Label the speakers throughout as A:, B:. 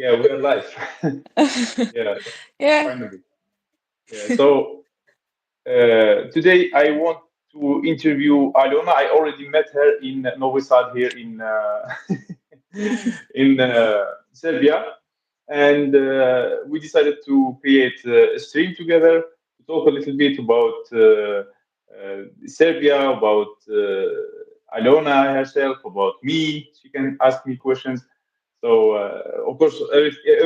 A: Yeah, we are live. Yeah,
B: Yeah.
A: finally. Yeah. So today I want to interview Alona. I already met her in Novi Sad here in in Serbia, and we decided to create a stream together to talk a little bit about Serbia, about Alona herself, about me. She can ask me questions. So of course,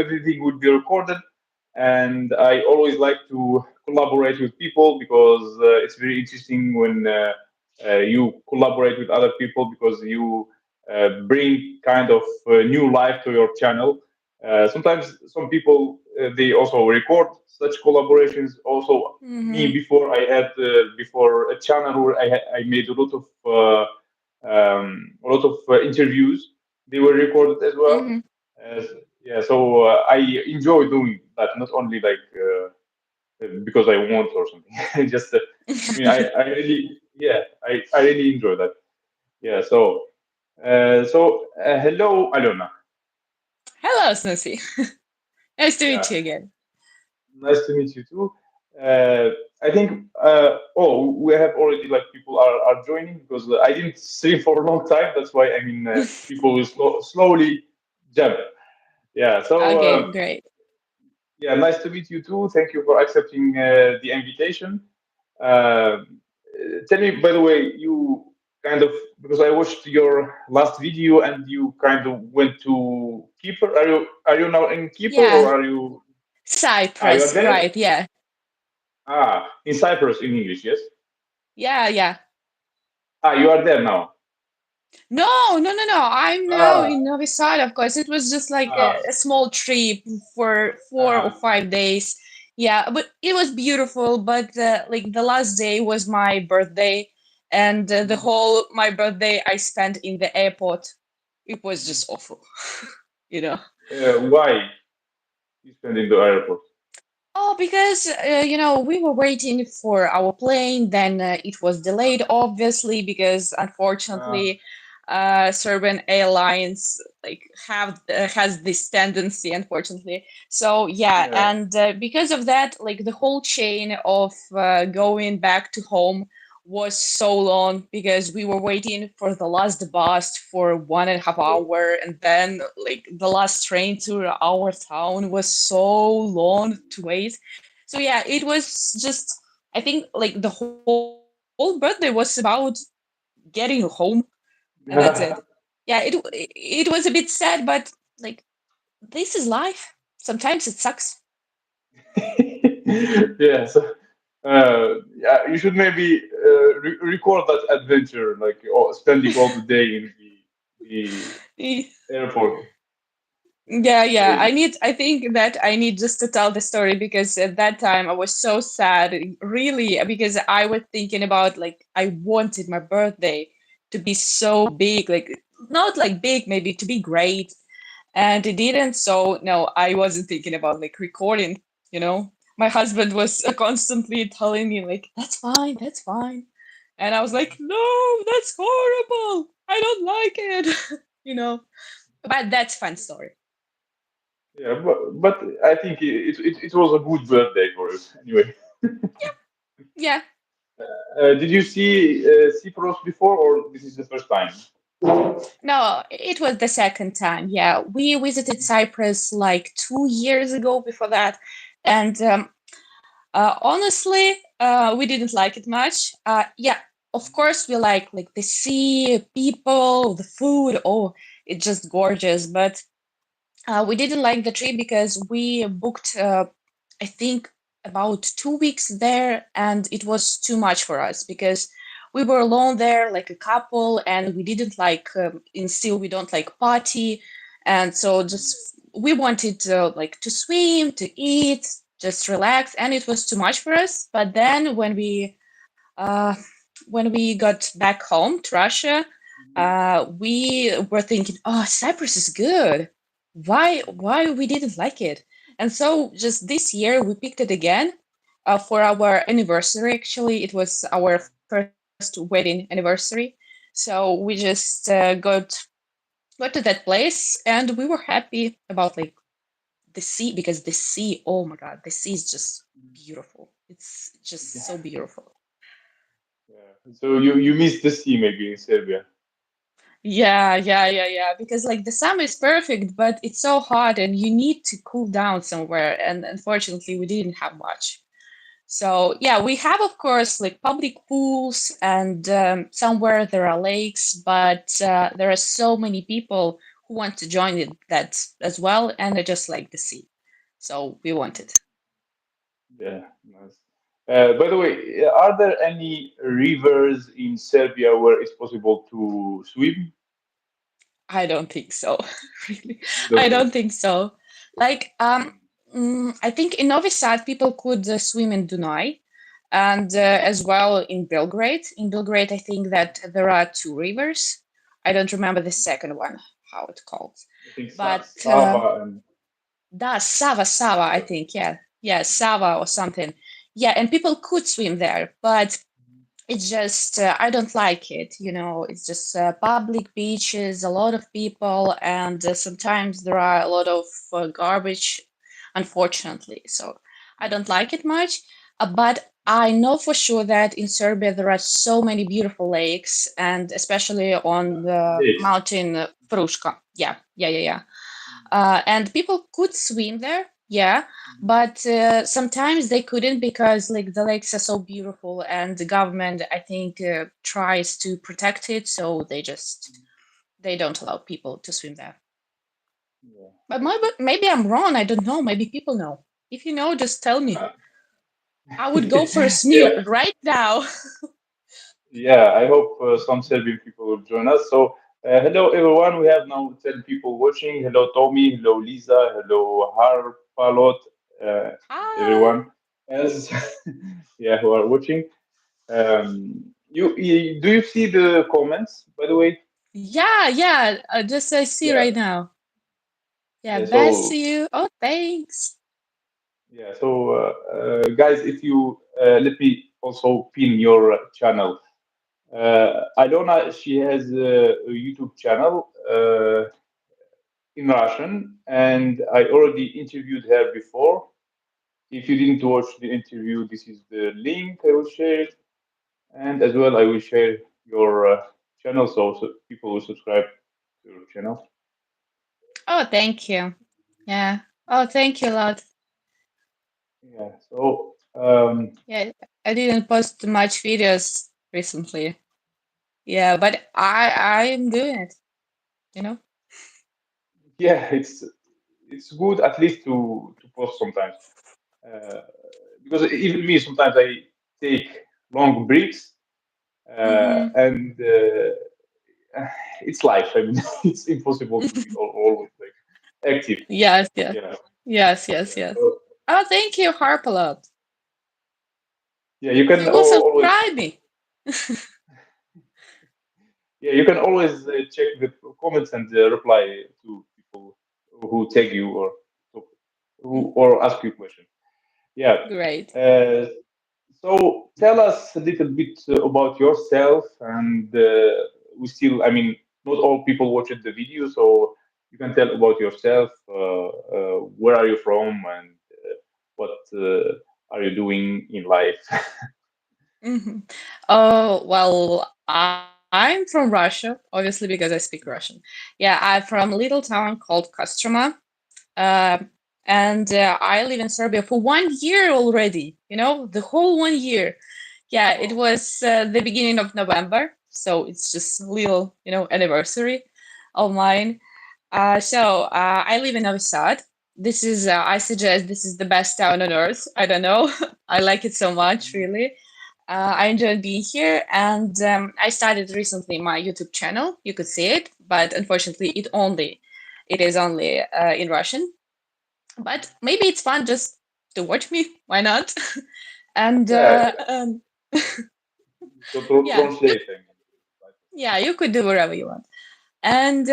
A: everything will be recorded, and I always like to collaborate with people because it's very interesting when you collaborate with other people because you bring kind of new life to your channel. Sometimes some people they also record such collaborations. Also, me
B: Mm-hmm.
A: before I had before a channel where I made a lot of interviews. They were recorded as well.
B: Mm-hmm.
A: Uh, yeah, so I enjoy doing that. Not only like because I want or something. Just I mean I really yeah I really enjoy that. Yeah. So hello Alona.
B: Hello, Snussy. Nice to
A: Yeah.
B: meet you again.
A: Nice to meet you too. I think oh we have already like people are joining because I didn't stream for a long time. That's why I mean people will slowly jump. Yeah. So
B: Okay, great.
A: yeah, nice to meet you too. Thank you for accepting the invitation. Uh, tell me, by the way, you kind of because I watched your last video and you kind of went to Kieper. Are you now in Kieper or
B: Yeah,
A: are you? You are
B: Cyprus,
A: there?
B: right? Yeah,
A: In Cyprus in English, yes.
B: yeah.
A: You are there now.
B: No. I'm now
A: Ah,
B: in Novi Sad. Of course, it was just like
A: ah,
B: a small trip for 4 or 5 days. Yeah, but it was beautiful. But like the last day was my birthday, and the
A: mhm,
B: whole my birthday I spent in the airport. It was
A: mhm.
B: just awful, you know.
A: Why you spend in the airport?
B: Oh, because we were waiting for our plane. Then it was delayed, obviously, because
A: Ah,
B: unfortunately, Serbian Airlines like have has this tendency, unfortunately. So yeah,
A: yeah.
B: and because of that, like the whole chain of going back to home was so long because we were waiting for the last bus for 1.5 hour, and then like the last train to our town was so long to wait. So yeah, it was just, I think like the whole birthday was about getting home, and that's it. Yeah, it was a bit sad, but like this is life. Sometimes it sucks.
A: Yeah. So, yeah, you should maybe record that adventure, like spending all the day in the airport.
B: Yeah.
A: Uh,
B: I think that I need just to tell the story because at that time I was so sad, really, because I was thinking about like I wanted my birthday to be so big, like not like big, maybe to be great, and it didn't. So no, I wasn't thinking about like recording, you know. My husband was constantly telling me like, that's fine. And I was like, no, that's horrible. I don't like it, you know. But that's fun story.
A: yeah, but I think it was a good birthday for us anyway.
B: Yeah.
A: Did you see Cyprus before, or this is the first time?
B: No, it was the second time. Yeah, we visited Cyprus like 2 years ago before that, and honestly, we didn't like it much. Yeah, of course we like the sea, people, the food. Oh, it's just gorgeous. But we didn't like the trip because we booked, I think, about 2 weeks there, and it was too much for us because we were alone there, like a couple, and we didn't like. In still, we don't like party, and so just we wanted to swim, to eat, just relax, and it was too much for us. But then uh, when we got back home to Russia, we were thinking, oh, Cyprus is good. Why we didn't like it? And so just this year we picked it again for our anniversary. Actually, it was our first wedding anniversary. So we just got to that place, and we were happy about like the sea, because the sea, oh my God, the sea is just beautiful. It's
A: Yeah.
B: just so beautiful.
A: Yeah. So you miss the sea maybe in Serbia.
B: Yeah. Because like the summer is perfect, but it's so hot and you need to cool down somewhere. And unfortunately, we didn't have much. So yeah, we have of course like public pools and somewhere there are lakes, but there are so many people who want to join it that as well, and they just like the sea. So we want it.
A: Yeah, nice. By the way, are there any rivers in Serbia where it's possible to swim?
B: I don't think so. Really,
A: You
B: I
A: don't think
B: don't
A: so?
B: think so. Like I think in Novi Sad people could swim in Dunaj, and as well in Belgrade. In Belgrade, I think that there are two rivers. I don't remember the second one, how it called,
A: I think
B: but
A: Sava and
B: that's Sava, I think. Yeah, Sava or something. Yeah, and people could swim there, but it's just I don't like it. It's just public beaches, a lot of people, and sometimes there are a lot of garbage, unfortunately. So I don't like it much. But I know for sure that in Serbia there are so many beautiful lakes, and especially on the
A: lakes.
B: mountain Fruška. Yeah. And people could swim there, yeah, but sometimes they couldn't because like the lakes are so beautiful and the government, I think, tries to protect it, so they don't allow people to swim there.
A: Yeah.
B: But maybe I'm wrong. I don't know. Maybe people know. If you know, just tell me. I would go for a
A: Yeah,
B: swim right now.
A: yeah. I hope some Serbian people will join us. So, hello everyone. We have now 10 people watching. Hello Tommy. Hello Lisa. Hello Harpalot. And
B: Hi.
A: everyone else, yeah, who are watching. You do you see the comments, by the way?
B: Yeah. Just I see
A: Yeah.
B: right now. Yeah,
A: Yeah.
B: best
A: So
B: to you. Oh, thanks.
A: yeah. So guys, if you let me also pin your channel. Alona, she has a YouTube channel in Russian, and I already interviewed her before. If you didn't watch the interview, this is the link. I will share it, and as well, I will share your channel so people will subscribe to your channel.
B: Oh, thank you. Yeah. Oh, thank you a lot.
A: Yeah. So
B: Yeah, I didn't post much videos recently. Yeah, but I am doing it, you know?
A: yeah, it's good at least to post sometimes uh, because even me sometimes I take long breaks
B: Mm-hmm.
A: and it's life. I mean, it's impossible to be always like active.
B: Yes, yes.
A: Yeah,
B: Yes, yes,
A: yeah.
B: yes.
A: So
B: Oh, thank you, Harp a lot.
A: yeah, you
B: So
A: can
B: you will
A: always
B: subscribe me.
A: yeah you can always check the comments and reply to people who tag you or who or ask you questions. Yeah.
B: Great.
A: Uh, so tell us a little bit about yourself, and we still, I mean, not all people watched the video, so you can tell about yourself. Where are you from, and what are you doing in life?
B: Hmm. Oh, well, I'm from Russia, obviously because I speak Russian. Yeah, I'm from a little town called Kostroma. Um, and I live in Serbia for 1 year already, the whole 1 year. Yeah, it
A: Oh,
B: was the beginning of November, so it's just a little, anniversary of mine. I live in Novi Sad. I suggest this is the best town on earth. I don't know. I like it so much, really. I enjoy being here, and I started recently my YouTube channel. You could see it, but unfortunately, it is only in Russian. But maybe it's fun just to watch me. Why not? And
A: yeah. So
B: yeah,
A: translate. I mean, like,
B: you could do whatever you want. And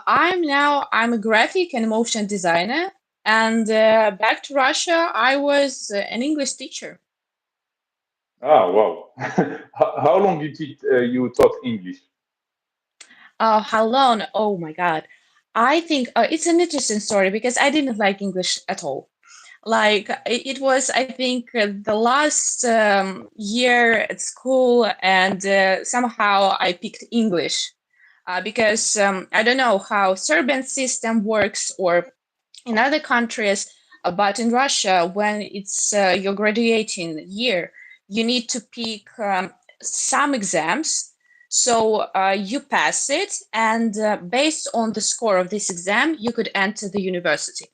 B: I'm a graphic and motion designer. And back to Russia, I was an English teacher.
A: ah, wow. How long you taught English?
B: How long? Oh my God. I think it's an interesting story because I didn't like English at all. Like it was, I think, the last year at school, and somehow I picked English because I don't know how Serbian system works or in other countries, but in Russia, when it's your graduating year, you need to pick some exams. So you pass it, and based on the score of this exam, you could enter the university.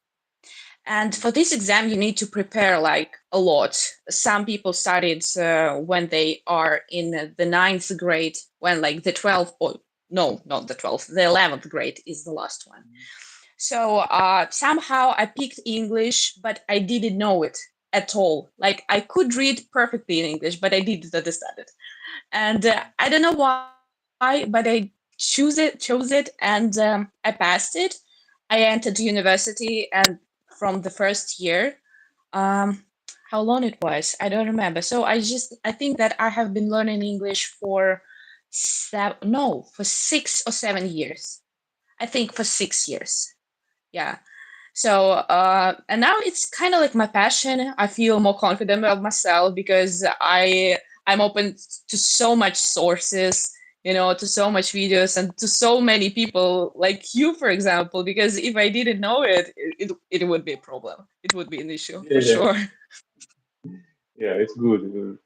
B: And for this exam, you need to prepare like a lot. Some people studied when they are in the ninth grade, when like the 12th, or no, not the 12th, the 11th grade is the last one. So somehow I picked English, but I didn't know it at all. Like I could read perfectly in English, but I didn't understand it. And I don't know why, but I chose it, and I passed it. I entered university, and from the first year, um, how long it was, I don't remember. So I think that I have been learning English for no, for 6 or 7 years. I think for 6 years. Yeah. So and now it's kind of like my passion. I feel more confident about myself because I'm open to so much sources, to so much videos and to so many people like you, for example. Because if I didn't know it, it would be a problem. It would be an issue
A: Yeah,
B: for
A: yeah,
B: sure.
A: yeah. It's good.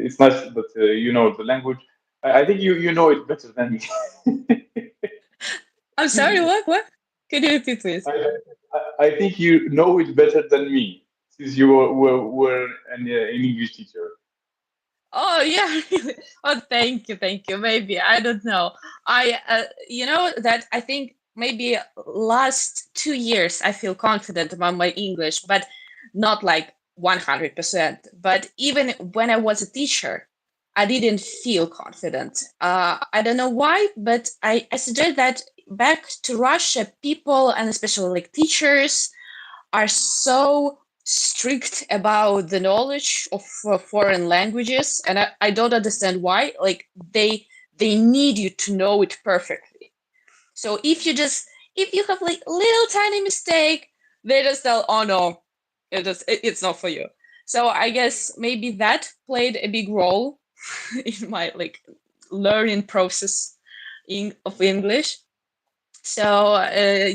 A: It's nice that you know the language. I think you know it better than me.
B: I'm sorry. What? Can you repeat, please?
A: I think you know it better than me, since you were an English teacher.
B: Oh yeah, really. Oh, thank you. Maybe I don't know. That I think maybe last 2 years I feel confident about my English, but not like 100%. But even when I was a teacher, I didn't feel confident. I don't know why, but I suggest that back to Russia, people and especially like teachers are so strict about the knowledge of foreign languages, and I don't understand why. Like they need you to know it perfectly. So if you have like little tiny mistake, they just tell, oh no, it's not for you. So I guess maybe that played a big role in my like learning process of English. So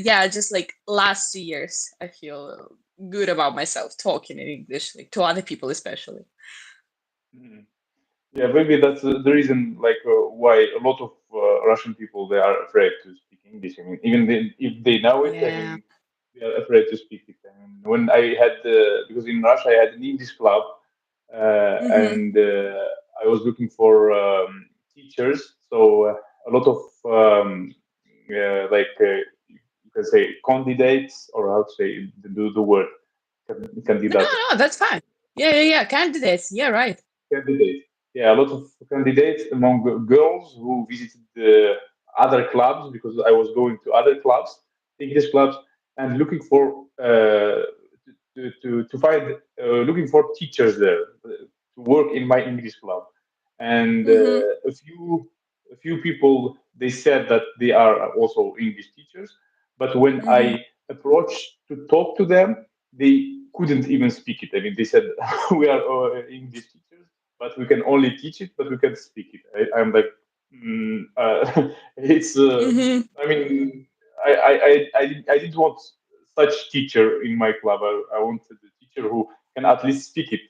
B: yeah, just like last 2 years, I feel good about myself talking in English, like to other people especially.
A: Mhm. Yeah, maybe that's the reason, like why a lot of Russian people they are afraid to speak English. I mean, even if they know it, I
B: Yeah.
A: mean, they are afraid to speak it. I mean, when I had because in Russia I had an English club,
B: Mm-hmm.
A: and I was looking for teachers. So a lot of like you can say candidates, or how to say the word
B: No,
A: candidate.
B: no, that's fine. Yeah, yeah, yeah. Candidates. Yeah, right.
A: Candidates. Yeah, a lot of candidates among girls who visited the other clubs, because I was going to other clubs, English clubs, and looking for to find looking for teachers there to work in my English club, and
B: Mm-hmm.
A: a few people they said that they are also English teachers, but when
B: Mm-hmm.
A: I approached to talk to them, they couldn't even speak it. I mean, they said we are English teachers, but we can only teach it, but we can speak it. I'm like, it's.
B: Mm-hmm.
A: I mean, I didn't want such teacher in my club. I wanted a teacher who can at least speak it,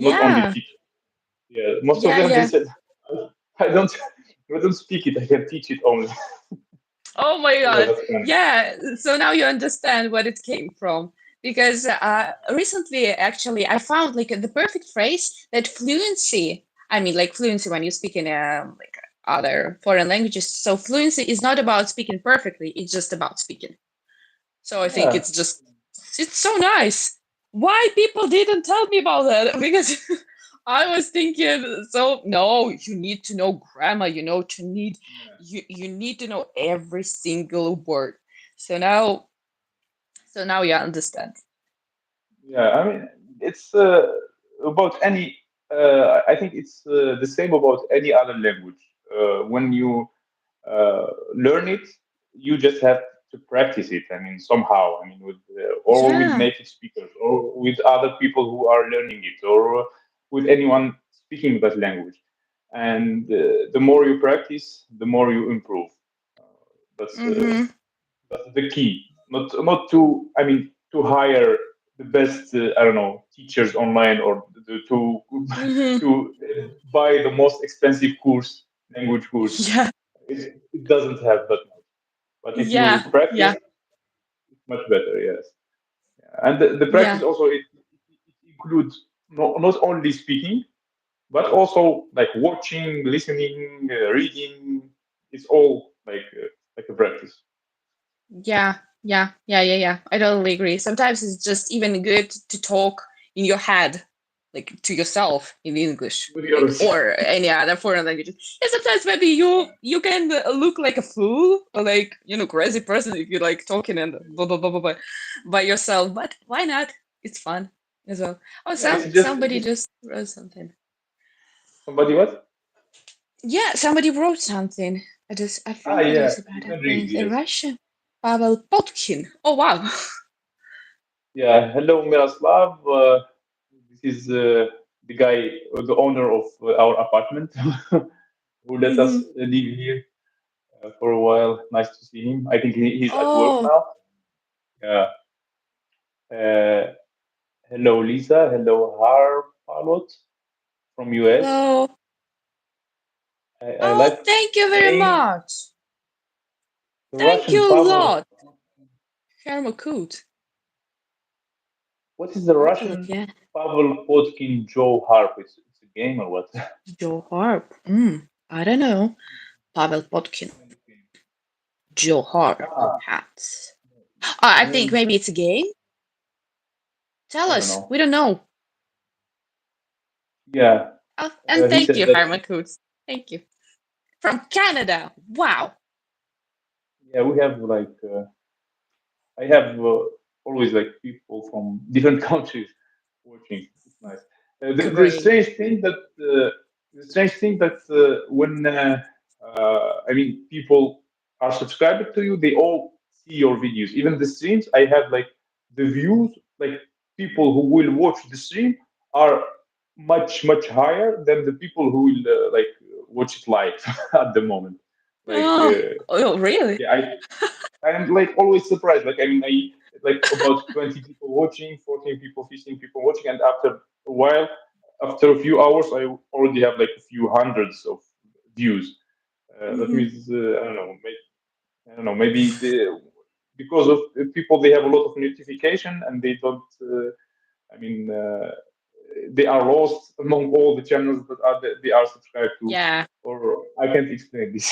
A: not only
B: Yeah.
A: teach. Yeah, most of
B: Yeah,
A: them they
B: yeah.
A: said, I don't, I don't speak it. I can teach it only.
B: Oh my
A: Yeah,
B: God.
A: that's fun.
B: Yeah. So now you understand where it came from. Because recently, actually, I found like the perfect phrase that fluency, I mean, like fluency when you speak in like other foreign languages. So fluency is not about speaking perfectly, it's just about speaking. So I think
A: Yeah,
B: it's so nice. Why people didn't tell me about that? Because I was thinking, so no, you need to know grammar, you need to know every single word. So now you understand.
A: yeah. I mean, it's about any. I think it's the same about any other language. When you learn it, you just have to practice it. I mean, somehow. I mean, with or with
B: Yeah.
A: native speakers, or with other people who are learning it, or with anyone speaking that language. And the more you practice, the more you improve. That's
B: Mm-hmm.
A: that's the key. Not to, I mean, to hire the best I don't know, teachers online, or to
B: Mm-hmm.
A: to buy the most expensive course, language course.
B: Yeah.
A: It doesn't have that much. But if you
B: Yeah.
A: practice,
B: Yeah.
A: it's much better. Yes, and the practice
B: Yeah.
A: also, it includes not only speaking, but also like watching, listening, reading. It's all like a practice.
B: Yeah. Yeah. Yeah. Yeah. Yeah. I totally agree. Sometimes it's just even good to talk in your head, like to yourself in English,
A: With
B: like
A: yours.
B: or any other foreign languages. And sometimes maybe you can look like a fool or like crazy person if you like talking and blah blah blah blah blah by yourself. But why not? It's fun as well. Oh,
A: Yeah, it's just
B: somebody just wrote something.
A: somebody what?
B: Yeah, somebody wrote something. I
A: Ah,
B: think it
A: yeah,
B: was
A: you
B: about a
A: can read.
B: prince in
A: Yes.
B: Russia. Pavel Potkin. Oh wow.
A: Yeah. Hello, Miroslav. This is the guy, the owner of our apartment, who let us
B: Hmm.
A: live here for a while. Nice to see him. I think he's at work
B: Oh,
A: now. Yeah. Uh, hello, Lisa. Hello, Harpalot from US.
B: hello.
A: I
B: Oh,
A: like
B: thank you very
A: playing
B: much.
A: the
B: Thank
A: Russian
B: you a
A: Pavel.
B: lot, Hermokut.
A: What is the
B: Harpalot,
A: Russian
B: yeah.
A: Pavel Potkin Joe Harp? It's a game or what?
B: Joe Harp. I don't know. Pavel Potkin. Joe Harp.
A: Ah,
B: Hats. I think
A: maybe,
B: maybe it's a game. Tell
A: I don't
B: us.
A: know.
B: We don't know.
A: Yeah,
B: Oh, and
A: he
B: thank
A: said
B: you,
A: that.
B: Hermokut. Thank you. From Canada. Wow.
A: Yeah, we have like I have always like people from different countries watching. It's nice. The
B: Great.
A: strange thing that when I mean, people are subscribed to you, they all see your videos. Even the streams, I have like the views, like people who will watch the stream are much higher than the people who will like watch it live at the moment. Like
B: Oh, really?
A: yeah, I'm like always surprised. Like I mean, I like about 20 people watching, 14 people, 15 people watching, and after a while, after a few hours, I already have like a few hundreds of views. That
B: Hmm.
A: means I don't know, maybe because of people, they have a lot of notification, and they don't. I mean, they are lost among all the channels that they are subscribed to,
B: Yeah.
A: or I can't explain this.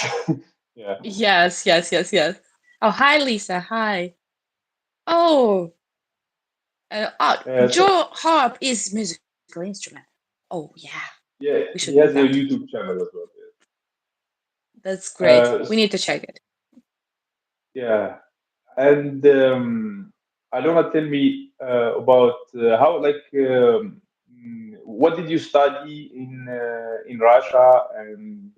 A: Yeah.
B: Yes, yes, yes, yes. Oh, hi, Lisa. Hi. Oh,
A: So
B: Joe harp is musical instrument. Oh, yeah. We
A: yeah,
B: should know
A: he has
B: that.
A: a YouTube channel as well.
B: That's great.
A: Uh,
B: We need to check it.
A: yeah, and Alona, tell me about how, like, what did you study in Russia, and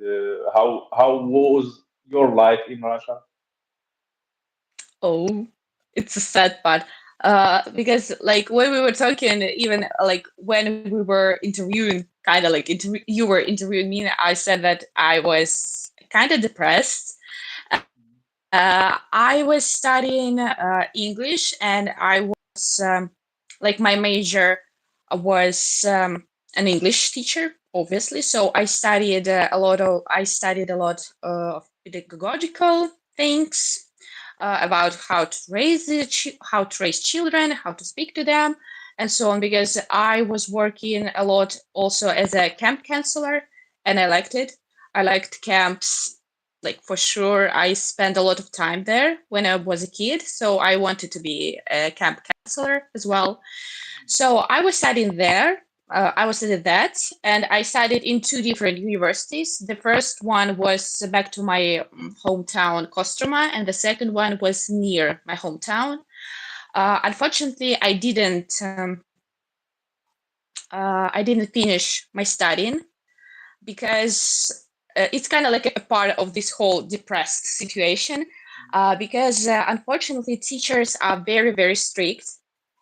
A: how was your life in Russia?
B: Oh, it's a sad part. Because like when we were talking, even like when we were interviewing, kind of like you were interviewing me, I said that I was kind of depressed. I was studying English, and I was like my major was an English teacher, obviously. So I studied a lot of pedagogical things about how to raise children, how to speak to them, and so on. Because I was working a lot also as a camp counselor, and I liked it. I liked camps, like for sure. I spent a lot of time there when I was a kid, so I wanted to be a camp counselor as well. So I was studying there. I was studying that, and I studied in two different universities. The first one was back to my hometown, Kostroma, and the second one was near my hometown. Unfortunately, I didn't finish my studying because it's kind of like a part of this whole depressed situation. because unfortunately teachers are very very strict.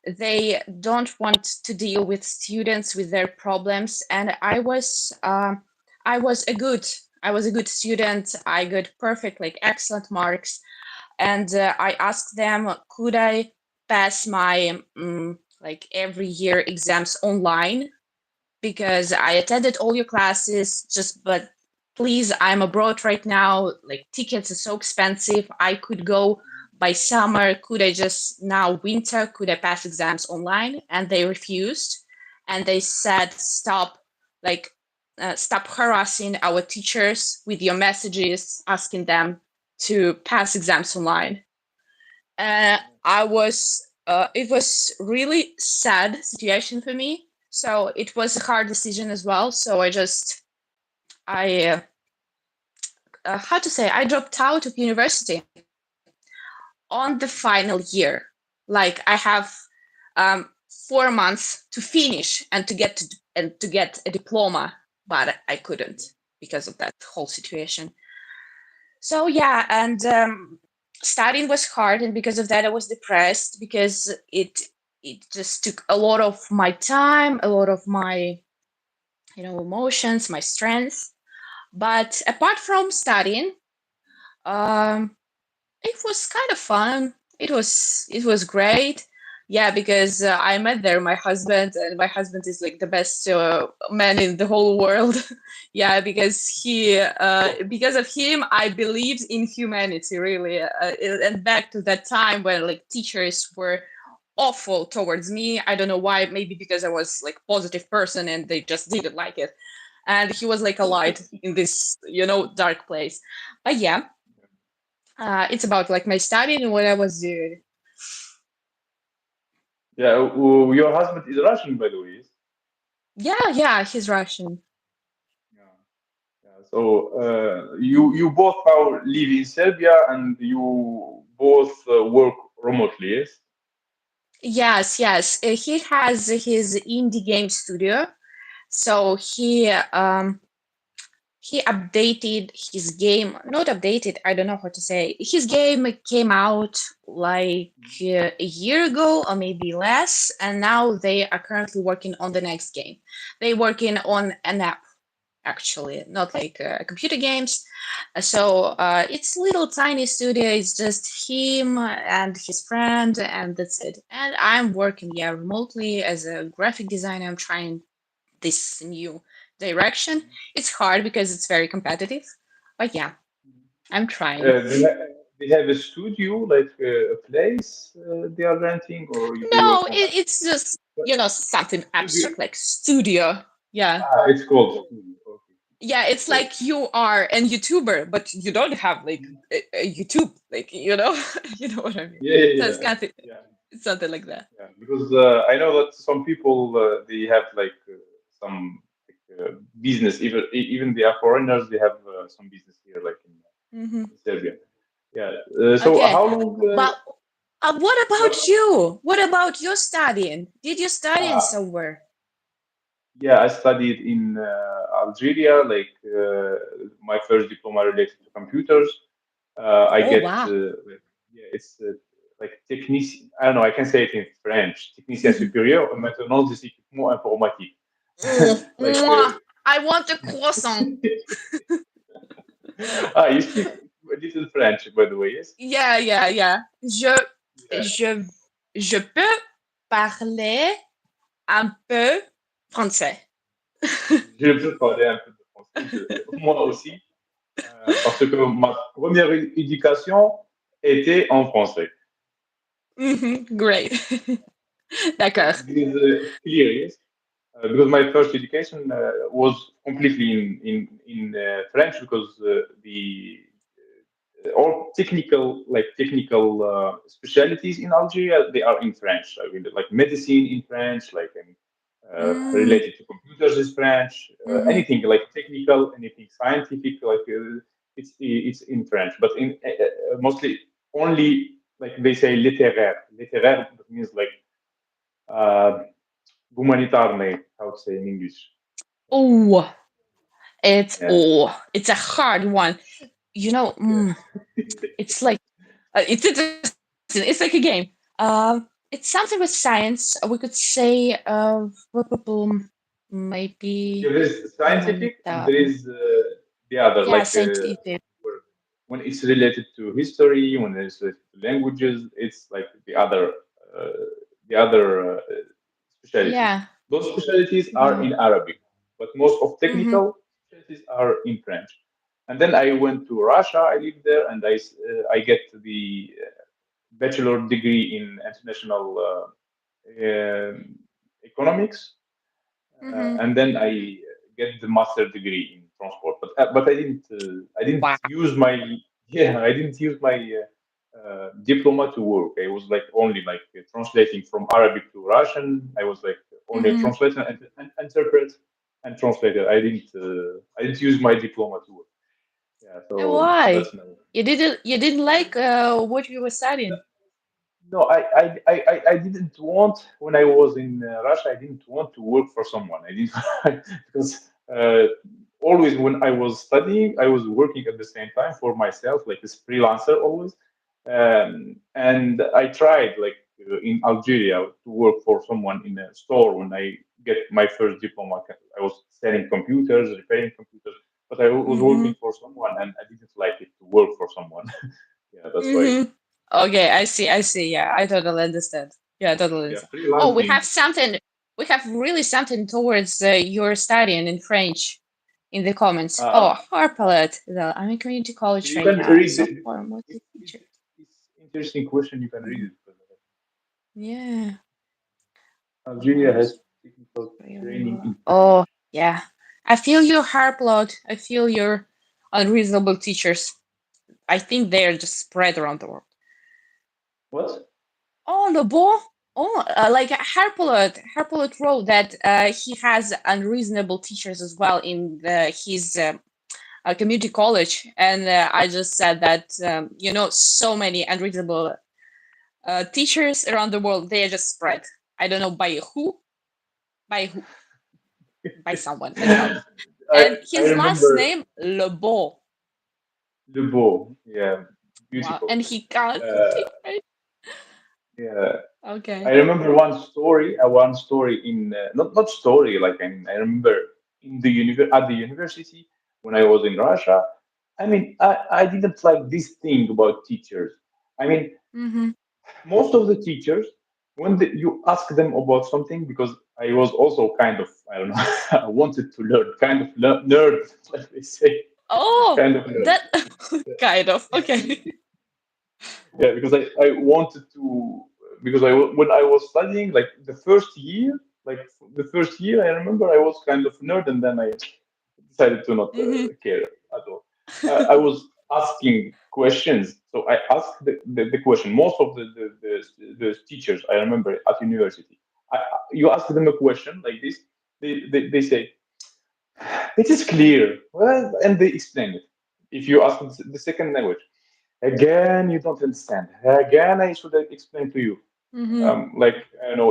B: They don't want to deal with students with their problems, and I was a good I was a good student. I got perfect, like excellent marks, and I asked them, could I pass my like every year exams online, because I attended all your classes, just but please, I'm abroad right now. Like tickets are so expensive. I could go by summer. Could I just now winter? Could I pass exams online? And they refused, and they said, stop, like stop harassing our teachers with your messages, asking them to pass exams online. I was it was really sad situation for me. So it was a hard decision as well. So I how to say, I dropped out of university on the final year. Like I have um, 4 months to finish and to get a diploma, but I couldn't because of that whole situation. So yeah, and studying was hard, and because of that, I was depressed because it just took a lot of my time, a lot of my emotions, my strength. But apart from studying, um, it was kind of fun. It was great. Yeah, because I met there my husband, and my husband is like the best man in the whole world. Yeah, because of him, I believed in humanity really, and back to that time when like teachers were awful towards me. I don't know why. Maybe because I was like positive person and they just didn't like it. And he was like a light in this dark place. But yeah, it's about like my studying and what I was doing.
A: Yeah, your husband is Russian, by the way. Yes?
B: Yeah, yeah, he's Russian.
A: Yeah. Yeah. So you both now live in Serbia and you both work remotely. Yes.
B: Yes, yes. He has his indie game studio. So he updated his game. Not updated, I don't know how to say. His game came out like a year ago or maybe less, and now they are currently working on the next game. They're working on an app, actually, not like computer games. So it's little tiny studio. It's just him and his friend, and that's it. And I'm working, yeah, remotely as a graphic designer. I'm trying this new direction. It's hard because it's very competitive, but yeah, I'm trying.
A: They have a studio, like a place they are renting, or they work
B: No,
A: on
B: it's just something
A: studio.
B: abstract like studio. Yeah.
A: Ah, it's called studio. Okay,
B: Yeah, it's
A: cool.
B: like you are an YouTuber, but you don't have like a YouTube, like you know what I mean.
A: Yeah, yeah,
B: So
A: yeah,
B: it's kind of
A: yeah,
B: something like that.
A: yeah. Because I know that some people they have like some business, even they are foreigners, they have some business here, like
B: Hmm.
A: in Serbia. Yeah. So
B: Okay,
A: how long?
B: but what
A: What?
B: about you? What about your studying? Did you study in
A: Ah,
B: somewhere?
A: yeah, I studied in Algeria, like my first diploma related to computers. I
B: Oh
A: get
B: wow.
A: like, yeah, it's like technicien. I don't know. I can say it in French. Technicien supérieur en maintenance des équipements informatiques. Like,
B: Mwah. I want a croissant.
A: you speak a little French, by the way, yes?
B: Yeah, yeah, yeah.
A: Yeah.
B: Je, je peux parler un peu français.
A: Je peux parler un peu de français, moi aussi, parce que ma première éducation était en français.
B: Great. D'accord.
A: This is clear, yes? Because my first education was completely in French because the all technical specialties in Algeria they are in French. I mean, like medicine in French, like
B: Mm,
A: related to computers is French.
B: mhm.
A: Anything like technical, anything scientific, like it's in French. But in mostly only like they say littéraire. Littéraire that means like uh, гуманитарный, how to say in English.
B: Oh,
A: Yeah,
B: it's a hard one. You know,
A: yeah.
B: it's like It's interesting. It's like a game. It's something with science. We could say maybe
A: There is scientific and there
B: humanitarian.
A: is the other,
B: Yeah,
A: like
B: scientific.
A: when it's related to history, when it's related to languages, it's like uh, the other specialties.
B: Yeah.
A: Those specialties are
B: Mm-hmm.
A: in Arabic, but most of
B: Mm-hmm.
A: technical specialties are in French. And then I went to Russia. I lived there, and I get the bachelor degree in international economics,
B: Mm-hmm.
A: and then I get the master degree in transport. But I didn't
B: Wow.
A: use my yeah I didn't use my diploma to work. I was like only like translating from Arabic to Russian. I was like only a
B: Mm-hmm.
A: translator and interpret and translator. I didn't use my diploma to work. Yeah,
B: And
A: so
B: why?
A: that's my
B: You didn't like what you were studying?
A: no, I didn't want when I was in Russia. I didn't want to work for someone. I didn't because always when I was studying, I was working at the same time for myself, like as freelancer always. And I tried like in Algeria to work for someone in a store when I get my first diploma. I was selling computers, repairing computers, but I was
B: Mm-hmm.
A: working for someone, and I didn't like it to work for someone. Yeah, that's why.
B: Mm-hmm. Okay, I see. I see. Yeah, I totally understand. Yeah, I totally
A: Yeah,
B: understand. Oh, we
A: freelancing.
B: have something. We have really something towards your studying in French in the comments. Oh,
A: Uh,
B: Harpalet. I'm in community college
A: you
B: right
A: can
B: now.
A: read
B: So
A: it.
B: far, what
A: It's,
B: is
A: it's,
B: teacher?
A: it's interesting question. You can read
B: Mm-hmm.
A: it because
B: Yeah.
A: Algeria has
B: Course.
A: technical training in French.
B: Oh, yeah. I feel your Harplot. I feel your unreasonable teachers. I think they're just spread around the world.
A: What?
B: Oh, the ball. Oh, like Harpolot wrote that he has unreasonable teachers as well in his community college, and I just said that so many unreasonable teachers around the world, they are just spread. I don't know by who, by someone else. And
A: I
B: his last
A: remember
B: name Lebo.
A: Le Beau. Yeah,
B: Wow,
A: beautiful.
B: and he can't
A: Uh,
B: speak French.
A: yeah, I
B: Okay.
A: remember one story in not story like I remember in the at the university when I was in Russia. I mean, I didn't like this thing about teachers. I mean,
B: Mm-hmm.
A: most of the teachers when you ask them about something because I was also kind of I don't know I wanted to learn kind of nerd like they say
B: Oh,
A: kind of nerd.
B: that kind of okay.
A: Yeah, because I wanted to because when I was studying like like the first year I remember I was kind of nerd and then I decided to not
B: Mm-hmm.
A: care at all. I was asking questions, so I asked the question. Most of the teachers I remember at university, you ask them a question like this, they say, "It is clear," well, and they explain it. If you ask the second language, again, you don't understand. Again, I should explain to you.
B: Mm-hmm.
A: Like,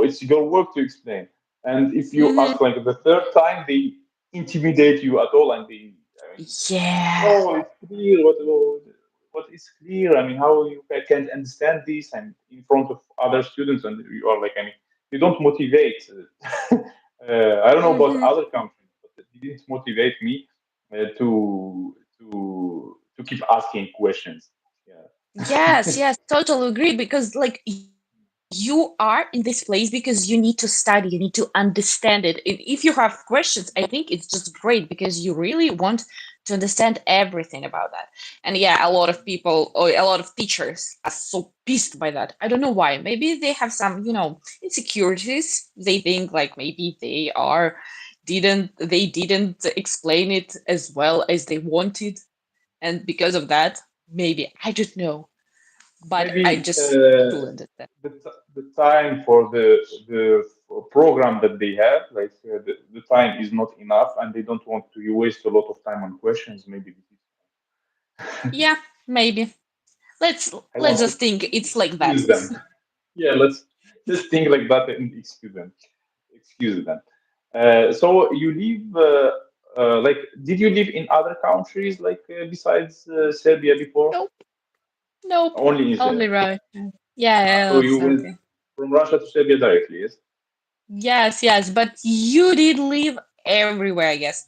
A: it's your work to explain. And if you
B: Mm-hmm.
A: ask like the third time, they intimidate you at all, and I mean,
B: Yeah.
A: no, it's clear. What is clear? I mean, how you can't understand this and in front of other students, and you are like, I mean, you don't motivate. I don't know about
B: Mm-hmm.
A: other countries, but it didn't motivate me to keep asking questions.
B: Yes,
A: Yeah.
B: yes, totally agree. Because like you are in this place because you need to study, you need to understand it. If you have questions, I think it's just great because you really want to understand everything about that. And yeah, a lot of people or a lot of teachers are so pissed by that. I don't know why. Maybe they have some, insecurities. They think like maybe they didn't explain it as well as they wanted, and because of that, maybe I don't know, but I
A: Maybe
B: just feel understand.
A: the time for the program that they have, like the time is not enough, and they don't want to waste a lot of time on questions. Maybe this
B: Yeah, maybe. let's
A: I
B: let's
A: want to
B: just think it's like that.
A: excuse them. Yeah, let's just think like that and excuse them. Excuse them. So you live, like, did you live in other countries like besides Serbia before?
B: Nope. Nope.
A: Only in
B: Only
A: Serbia.
B: Russia. Yeah,
A: So
B: yeah,
A: you went
B: Serbia.
A: from Russia to Serbia directly, yes?
B: Yes, yes, but you did live everywhere, I guess.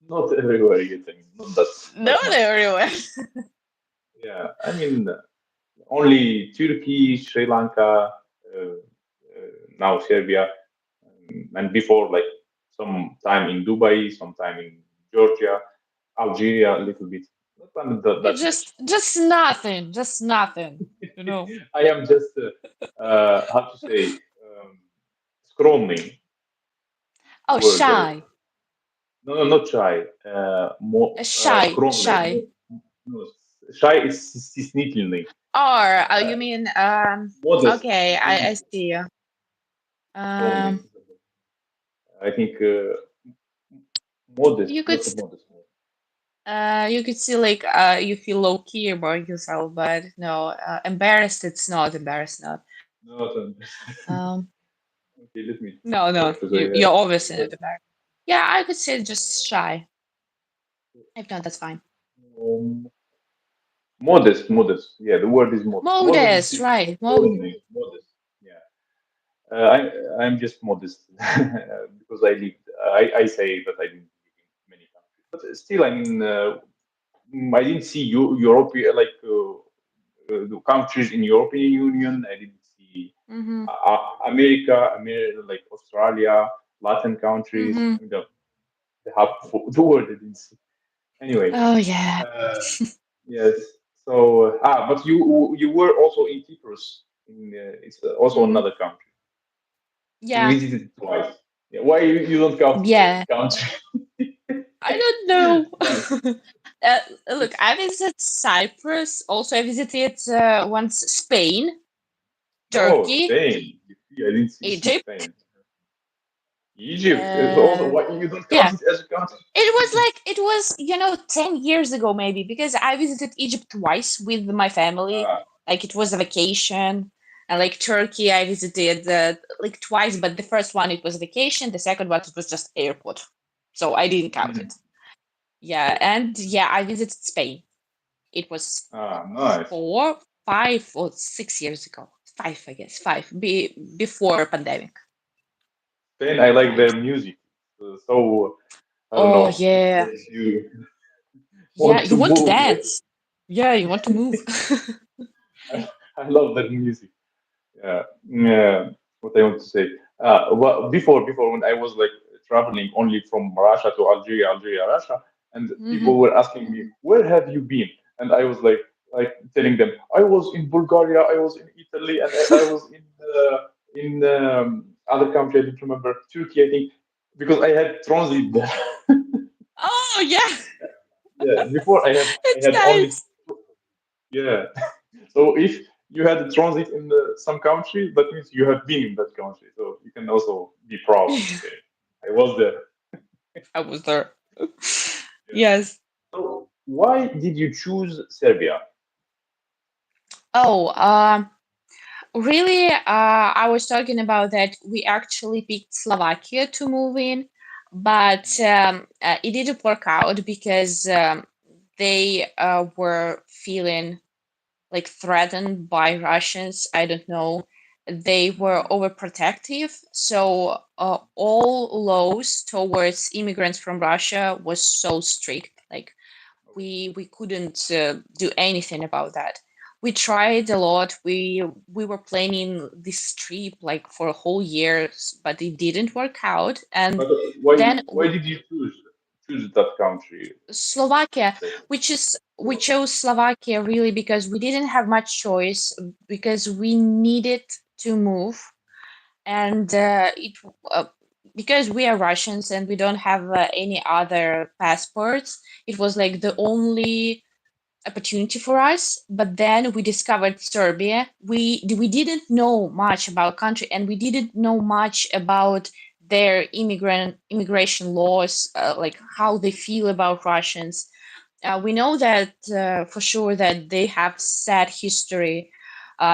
A: Not everywhere you think, not that
B: Not
A: much.
B: everywhere.
A: Yeah, I mean, only Turkey, Sri Lanka, now Serbia, and before like some time in Dubai, some time in Georgia, Algeria, a little bit. Not that much.
B: Just nothing, just nothing. You know.
A: I am just how to say scrolling
B: Oh,
A: word.
B: shy.
A: No, no, not shy. More scrolling.
B: Shy.
A: No, shy is стеснительный.
B: Or
A: Uh,
B: you mean
A: modest,
B: okay, I
A: modest,
B: see.
A: scrolling.
B: Um
A: I think modest,
B: you could
A: not
B: s-
A: modest.
B: you could see like you feel low key about yourself, but no, embarrassed it's not embarrassed not.
A: Not
B: Um
A: okay, let me
B: no,
A: try because
B: you're obviously
A: uh,
B: not embarrassed. Yeah, I could say just shy. If not, that's fine.
A: um, modest, modest. Yeah, the word is modest. Modest
B: Modest,
A: is
B: right?
A: scrolling. Modest. Yeah. I'm just modest because I say that I didn't live in many countries, but still, I mean, I didn't see Europe like the countries in European Union. I didn't see
B: Mm-hmm.
A: America, like Australia, Latin countries.
B: Mm-hmm.
A: The half of the world I didn't see. Anyway,
B: Oh yeah.
A: uh, yes. So but you were also in Cyprus. It's also
B: Mm-hmm.
A: another country. You
B: Yeah.
A: visited twice. Yeah. Why you don't count
B: Yeah.
A: country?
B: I don't know.
A: Nice.
B: Look,
A: It's
B: I visited Cyprus. Also, I visited once Spain,
A: oh
B: Turkey,
A: Spain. You see, I didn't see
B: Egypt.
A: Spain. Egypt. Also,
B: Uh,
A: why you don't count
B: yeah,
A: it as a country?
B: it was 10 years ago maybe because I visited Egypt twice with my family.
A: Ah,
B: Like it was a vacation. And like Turkey, I visited like twice, but the first one it was vacation. The second one it was just airport, so I didn't count
A: mhm.
B: it. Yeah, and yeah, I visited Spain. It was
A: Nice.
B: 4, 5 or 6 years ago. Five, I guess. Five. Before pandemic.
A: Spain. I like
B: Yeah.
A: their music. So I don't
B: Oh
A: know. It
B: yeah.
A: makes you
B: Yeah,
A: want
B: you
A: to
B: want to
A: move.
B: dance. Yeah, you want to move.
A: I love that music. Yeah. What I want to say. Well, before when I was like traveling only from Russia to Algeria, Algeria, Russia, and people
B: Hmm.
A: were asking me, "Where have you been?" And I was like telling them, "I was in Bulgaria, I was in Italy, and I was in other country. I don't remember Turkey, I think, because I had transit there.
B: Oh yeah,
A: Yeah, before I
B: it's
A: had only
B: nice.
A: yeah. So if you had a transit in some country, that means you have been in that country. So you can also be proud and say, I was there.
B: I was there.
A: Yeah.
B: Yes.
A: So why did you choose Serbia?
B: Oh, really, I was talking about that we actually picked Slovakia to move in, but it didn't work out because they were feeling like threatened by Russians. I don't know. They were overprotective, so all laws towards immigrants from Russia was so strict. Like we couldn't do anything about that. We tried a lot. We were planning this trip like for a whole year, but it didn't work out. And
A: But
B: then
A: why did you choose that country?
B: Slovakia,
A: Let's say.
B: we chose Slovakia really because we didn't have much choice because we needed to move and it because we are Russians and we don't have any other passports. It was like the only opportunity for us. But then we discovered Serbia. We didn't know much about country and we didn't know much about their immigration laws, like how they feel about Russians. We know that for sure that they have sad history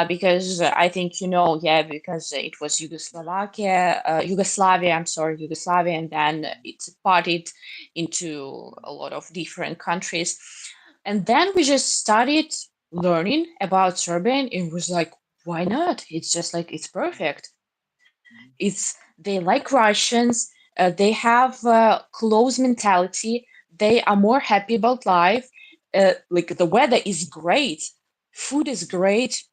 B: because I think yeah, because it was Yugoslavia, I'm sorry, Yugoslavia, and then it's parted into a lot of different countries. And then we just studied. learning about Serbian, it was like, why not? It's just like it's perfect. It's they like Russians. They have close mentality. They are more happy about life. Like the weather is great, food is great.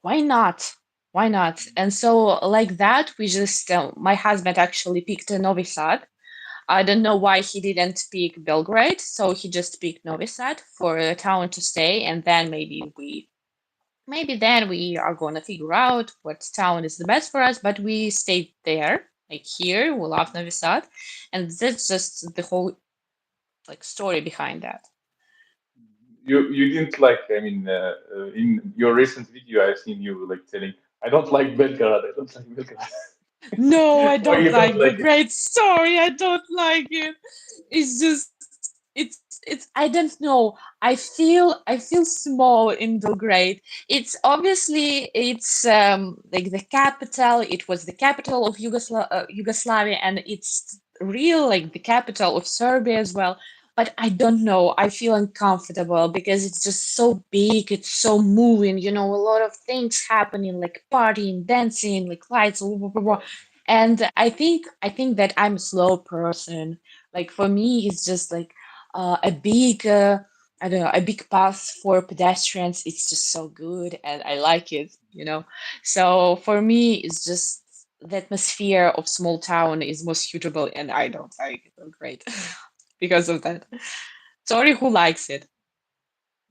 B: Why not? Why not? And so like that, we just my husband actually picked a Novi Sad. I don't know why he didn't pick Belgrade, so he just picked Novi Sad for a town to stay, and then maybe then we are gonna figure out what town is the best for us. But we stayed there, like here. We love Novi Sad, and that's just the whole like story behind that.
A: You didn't like. I mean, in your recent video, I've seen you like telling, "I don't like Belgrade. I don't like Belgrade."
B: No, I
A: Why
B: don't
A: you don't
B: like the
A: like it?
B: great story. I don't like it. It's just it's I don't know. I feel small in Belgrade. It's obviously it's like the capital. It was the capital of Yugoslavia, and it's real like the capital of Serbia as well. But I don't know. I feel uncomfortable because it's just so big. It's so moving. A lot of things happening, like partying, dancing, like lights, blah, blah, blah, blah. And I think that I'm a slow person. Like for me, it's just like a big I don't know, a big path for pedestrians. It's just so good, and I like it. So for me, it's just the atmosphere of small town is most suitable, and I don't like it. Oh, great, because of that. Sorry, who likes it?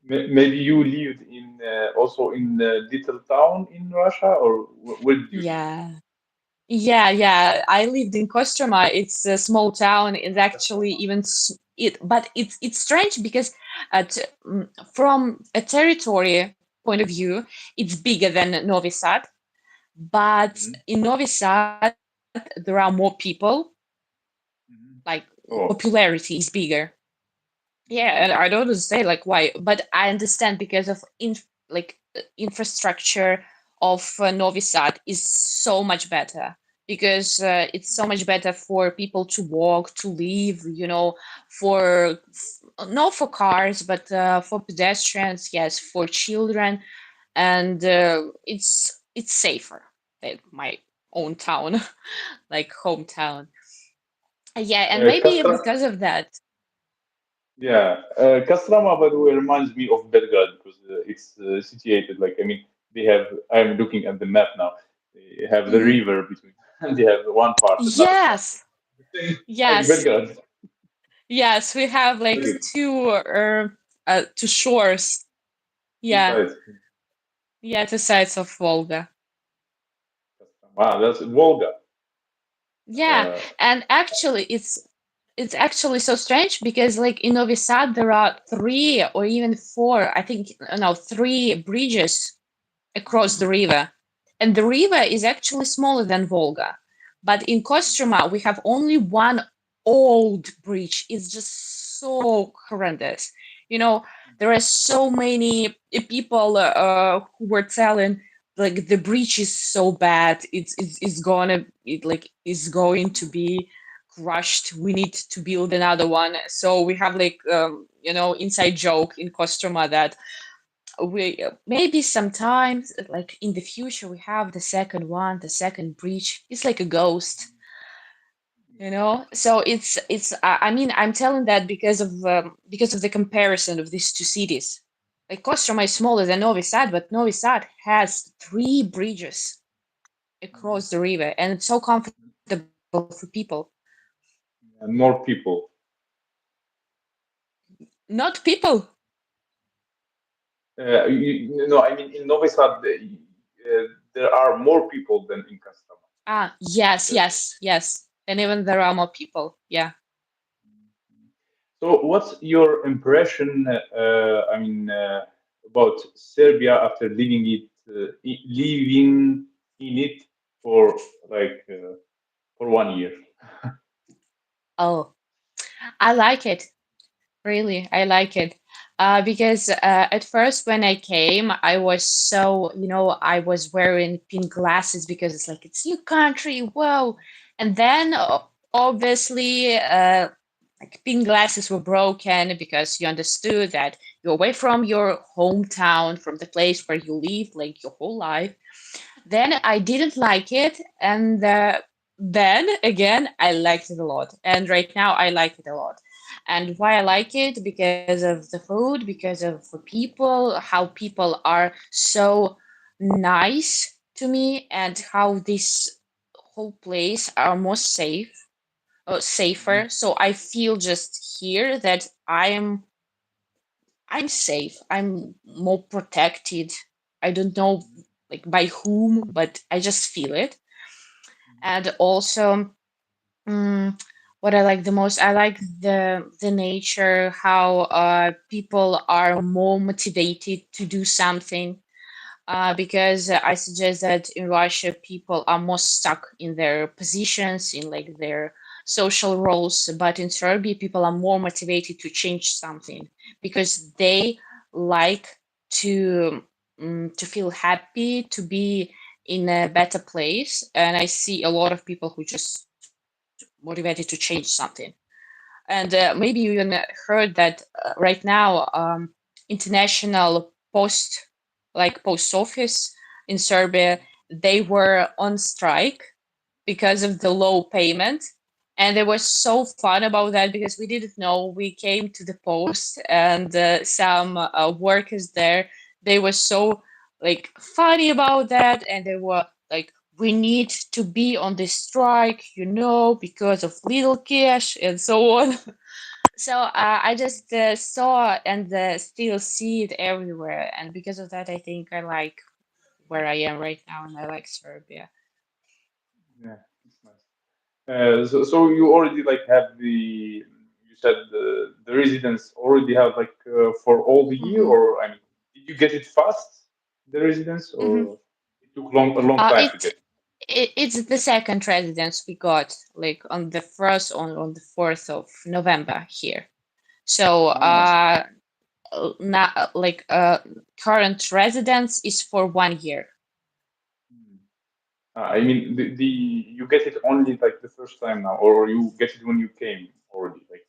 A: Maybe you lived in also in a little town in Russia, or where did you live?
B: Yeah. Yeah. I lived in Kostroma. It's a small town. It's actually
A: Kostroma.
B: even but it's strange because from a territory point of view, it's bigger than Novi Sad. But
A: Mhm,
B: in Novi Sad, there are more people. Like
A: mhm. Oh.
B: popularity is bigger. Yeah, and I don't understand like why, but I understand because of infrastructure of Novi Sad is so much better because it's so much better for people to walk, to live, for not for cars, but for pedestrians, yes, for children, and it's safer than my own town, like hometown. Yeah, and maybe
A: Kastra,
B: because of that.
A: yeah, Kastrama, by the way, reminds me of Belgrade because it's situated like, I mean, they have, I'm looking at the map now, they have the
B: Mhm.
A: river between, and they have one part, another part.
B: Yes,
A: The same like
B: yes,
A: Belgrade.
B: yes. We have
A: Like
B: like
A: it,
B: two shores. Yeah,
A: besides
B: yeah, two sides of Volga.
A: Kastrama. Ah, that's Volga.
B: Yeah,
A: Uh,
B: and actually, it's actually so strange because like in Novi Sad there are three or even four. I think no, three bridges across the river, and the river is actually smaller than Volga. But in Kostroma, we have only one old bridge. It's just so horrendous. You know, there are so many people who were telling like the bridge is so bad. It's gonna it like is going to be crushed. We need to build another one. So we have like inside joke in Kostroma that we maybe sometimes like in the future we have the second one, the second breach. It's like a ghost. So it's I mean I'm telling that because of the comparison of these two cities. Like Kostroma is smaller than Novi Sad, but Novi Sad has three bridges across the river, and it's so comfortable for people.
A: and more people.
B: Not people.
A: No, I mean in Novi Sad, there are more people than in Kastrama.
B: Ah, yes,
A: That's
B: yes, yes, and even there are more people. Yeah.
A: so. What's your impression? I mean, about Serbia after living in it for like for 1 year.
B: Oh, I like it. Really, I like it. Because at first, when I came, I was I was wearing pink glasses because it's like it's new country, whoa. And then obviously, like pink glasses were broken because you understood that you're away from your hometown, from the place where you lived like your whole life. Then I didn't like it, and then again I liked it a lot, and right now I like it a lot. And why I like it? Because of the food, because of the people, how people are so nice to me, and how this whole place are more safer. So I feel just here that I'm safe. I'm more protected. I don't know like by whom, but I just feel it. And also, mm, what I like the most, I like the nature, how people are more motivated to do something. Because I suggest that in Russia people are more stuck in their positions, in like their social roles, but in Serbia people are more motivated to change something because they like to to feel happy, to be in a better place, and I see a lot of people who just motivated to change something. And maybe you even heard that right now, international post office in Serbia, they were on strike because of the low payment. And they were so fun about that because we didn't know. We came to the post, and some workers there, they were so like funny about that, and they were like, we need to be on this strike, because of little cash and so on. So I just saw and still see it everywhere, and because of that, I think I like where I am right now, and I like Serbia.
A: Yeah, it's nice. So you already like have you said the residents already have like for all the year,
B: Hmm.
A: or I mean, did you get it fast, the residence,
B: Hmm.
A: or it took a long time to
B: It,
A: get it?
B: it's the second residence we got, like on the first on the 4th of November here. So
A: Ah,
B: now like current residence is for 1 year.
A: hmm. I mean, the you get it only like the first time now, or you get it when you came already, like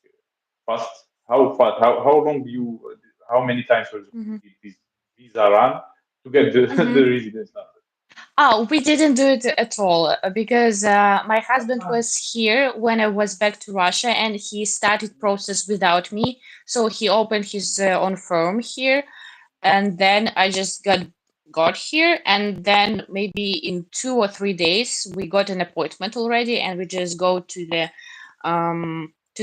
A: fast. How fast? How long do you? How many times was
B: Hmm.
A: did this visa run to get the
B: Hmm.
A: the residence now?
B: Oh, we didn't do it at all because my husband
A: Ah,
B: was here when I was back to Russia, and he started process without me. So he opened his own firm here, and then I just got here, and then maybe in 2 or 3 days we got an appointment already, and we just go to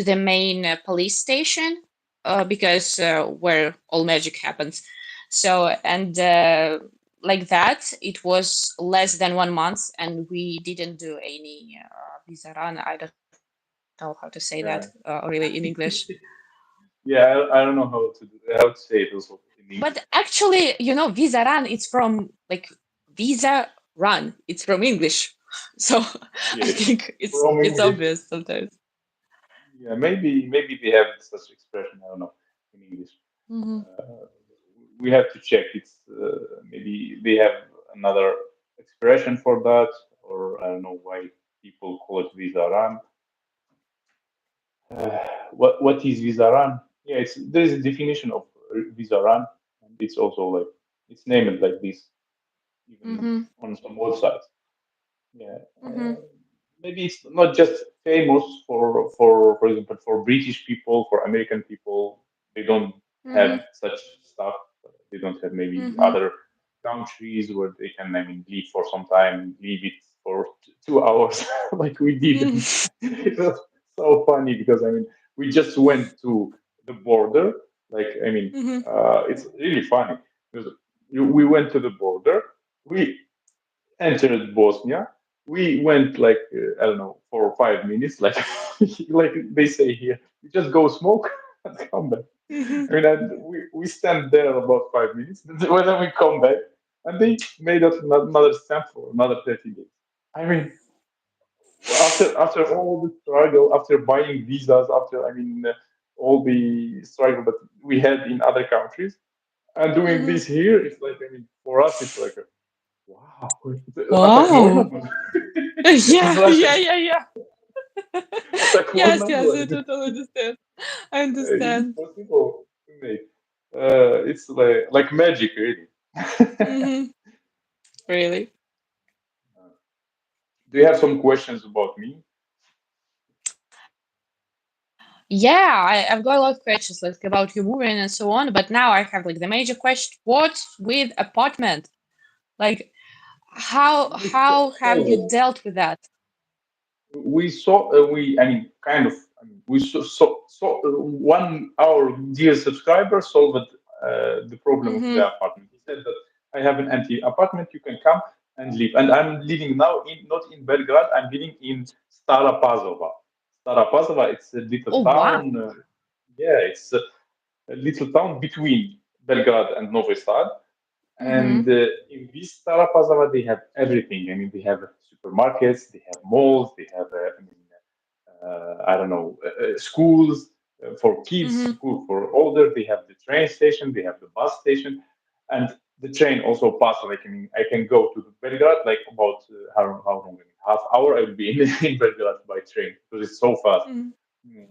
B: the main police station because where all magic happens. So and like that, it was less than 1 month, and we didn't do any visa run. I don't know how to say that really
A: yeah.
B: in English.
A: Yeah, I don't know how to say it also in
B: But
A: English.
B: actually, visa run, it's from like visa run. It's from English. So I
A: Yeah,
B: think it's
A: from
B: it's
A: English.
B: obvious sometimes.
A: Yeah, maybe they have such expression. I don't know in English.
B: Hmm.
A: Uh, we have to check. It's maybe they have another expression for that, or I don't know why people call it visa run. What is visa run? Yeah, there is a definition of visa run, and it's also like it's named like this, even
B: Hmm.
A: on some websites. Yeah,
B: Hmm.
A: maybe it's not just famous for example for British people, for American people. They don't have
B: Hmm.
A: such stuff. They don't have maybe
B: Hmm.
A: other countries where they can, I mean, leave for some time, leave it for 2 hours like we did.
B: Hmm.
A: It was so funny because I mean we just went to the border. Like I mean,
B: Hmm.
A: it's really funny because we went to the border. We entered Bosnia. We went like I don't know 4 or 5 minutes, like like they say here. We just go smoke and come back.
B: Hmm.
A: I mean, and we stand there about 5 minutes. When then we come back, and they made us another stamp for another 30 days. I mean, after all the struggle, after buying visas, after I mean all the struggle that we had in other countries, and doing
B: Hmm.
A: this here, it's like I mean for us, it's like wow, атак можно
B: Wow.
A: было?
B: Yeah,
A: Знаешь,
B: yeah, yeah, yeah.
A: а так
B: Yes,
A: можно
B: yes,
A: было?
B: I totally understand. I
A: It's
B: understand.
A: possible to make. It's like magic, really.
B: Hmm. Really?
A: Do you have some questions about me?
B: Yeah, I've got a lot of questions like about your moving and so on, but now I have like the major question: what's with apartment? Like,
A: We
B: how have you
A: solved.
B: dealt with that?
A: We saw. We. I mean, kind of. I mean, we saw 1 hour dear subscriber solved the problem of the
B: Mm-hmm.
A: apartment. He said that I have an empty apartment. You can come and live. And I'm living now in not in Belgrade. I'm living in Stara Pazova. Stara Pazova. It's a little
B: Oh wow.
A: town. Yeah, it's a little town between Belgrade and Novi Sad. And
B: Mm-hmm.
A: in this Stara Pazova, they have everything. I mean, they have supermarkets, they have malls, they have, I don't know, schools for kids,
B: Mm-hmm.
A: school for older. They have the train station, they have the bus station, and the train also passes. I can go to Belgrade like about how long? I mean, half hour. I will be in, in Belgrade by train because it's so fast.
B: Mm-hmm.
A: Mm.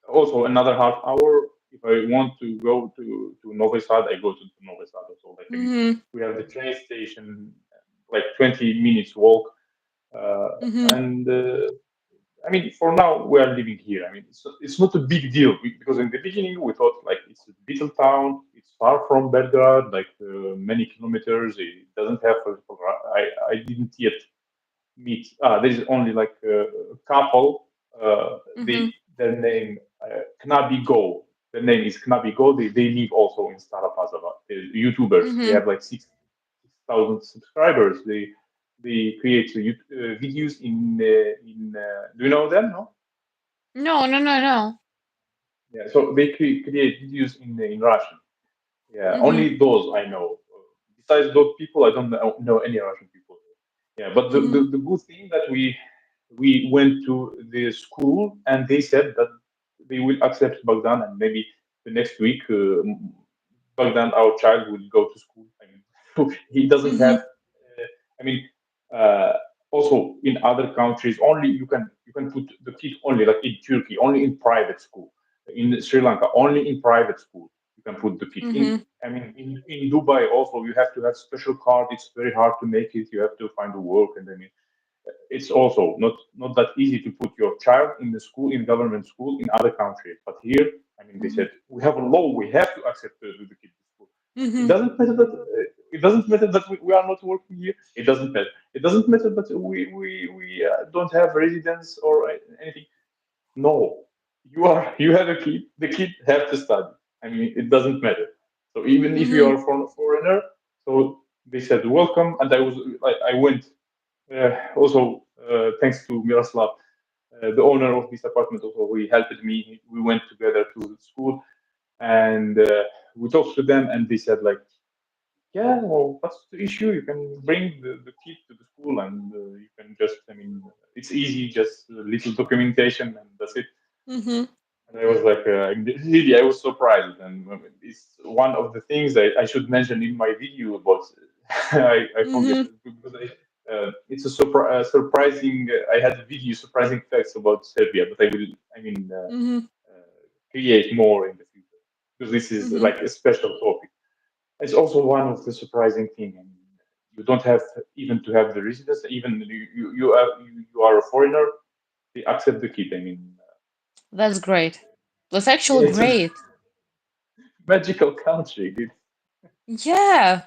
A: Also, another half hour. If I want to go to Novi Sad, I go to Novi Sad. Also,
B: Mm-hmm.
A: we have the train station, like 20 minutes walk, uh,
B: Mm-hmm.
A: and I mean, for now we are living here. I mean, it's not a big deal because in the beginning we thought like it's a little town, it's far from Belgrade, like many kilometers. It doesn't have. I didn't yet meet. There is only like a couple.
B: Mm-hmm.
A: Their name Knabi Go. Their name is Knabi Go. They live also in Stara Pazova. They're YouTubers. They
B: Mm-hmm.
A: have like 6,000 subscribers. They create videos in. Do you know them? No.
B: No, no, no, no.
A: Yeah. So they create videos in Russian. Yeah.
B: Mm-hmm.
A: Only those I know. Besides those people, I don't know any Russian people. Yeah, but
B: Mm-hmm.
A: the good thing that we went to the school and they said that they will accept Bogdan and maybe the next week Bogdan, our child, will go to school. I mean, he doesn't have.
B: Mm-hmm.
A: I mean, uh, also in other countries, only you can put the kid only like in Turkey, only in private school. In Sri Lanka, only in private school you can put the kid.
B: Mm-hmm.
A: I mean, in Dubai also you have to have special card. It's very hard to make it. You have to find a work, and I mean it's also not that easy to put your child in the school in government school in other countries. But here, I mean, they
B: Mm-hmm.
A: said we have a law, we have to accept the kid to school. It
B: Mm-hmm.
A: doesn't matter that we are not working here. It doesn't matter. It doesn't matter that we don't have residence or anything. No, you have a kid. The kid have to study. I mean, it doesn't matter. So even if you
B: Mm-hmm.
A: are foreigner, so they said welcome, and I went also, thanks to Miroslav, the owner of this apartment, also he helped me. We went together to the school and we talked to them, and they said like, "Yeah, well, what's the issue? You can bring the kid to the school, and you can just, I mean, it's easy, just a little documentation, and that's it."
B: Mm-hmm.
A: And I was like, really, I was surprised. And it's one of the things I should mention in my video about. I forget
B: Mm-hmm.
A: because it's a surprising. I had a video surprising facts about Serbia, but I will. I mean,
B: Mm-hmm.
A: create more in the future because this is
B: Mm-hmm.
A: like a special topic. It's also one of the surprising thing. I mean, you don't have even to have the residence. Even you are a foreigner. They accept the kid. I mean,
B: That's great. That's actually
A: it's a
B: great.
A: magical country.
B: Yeah.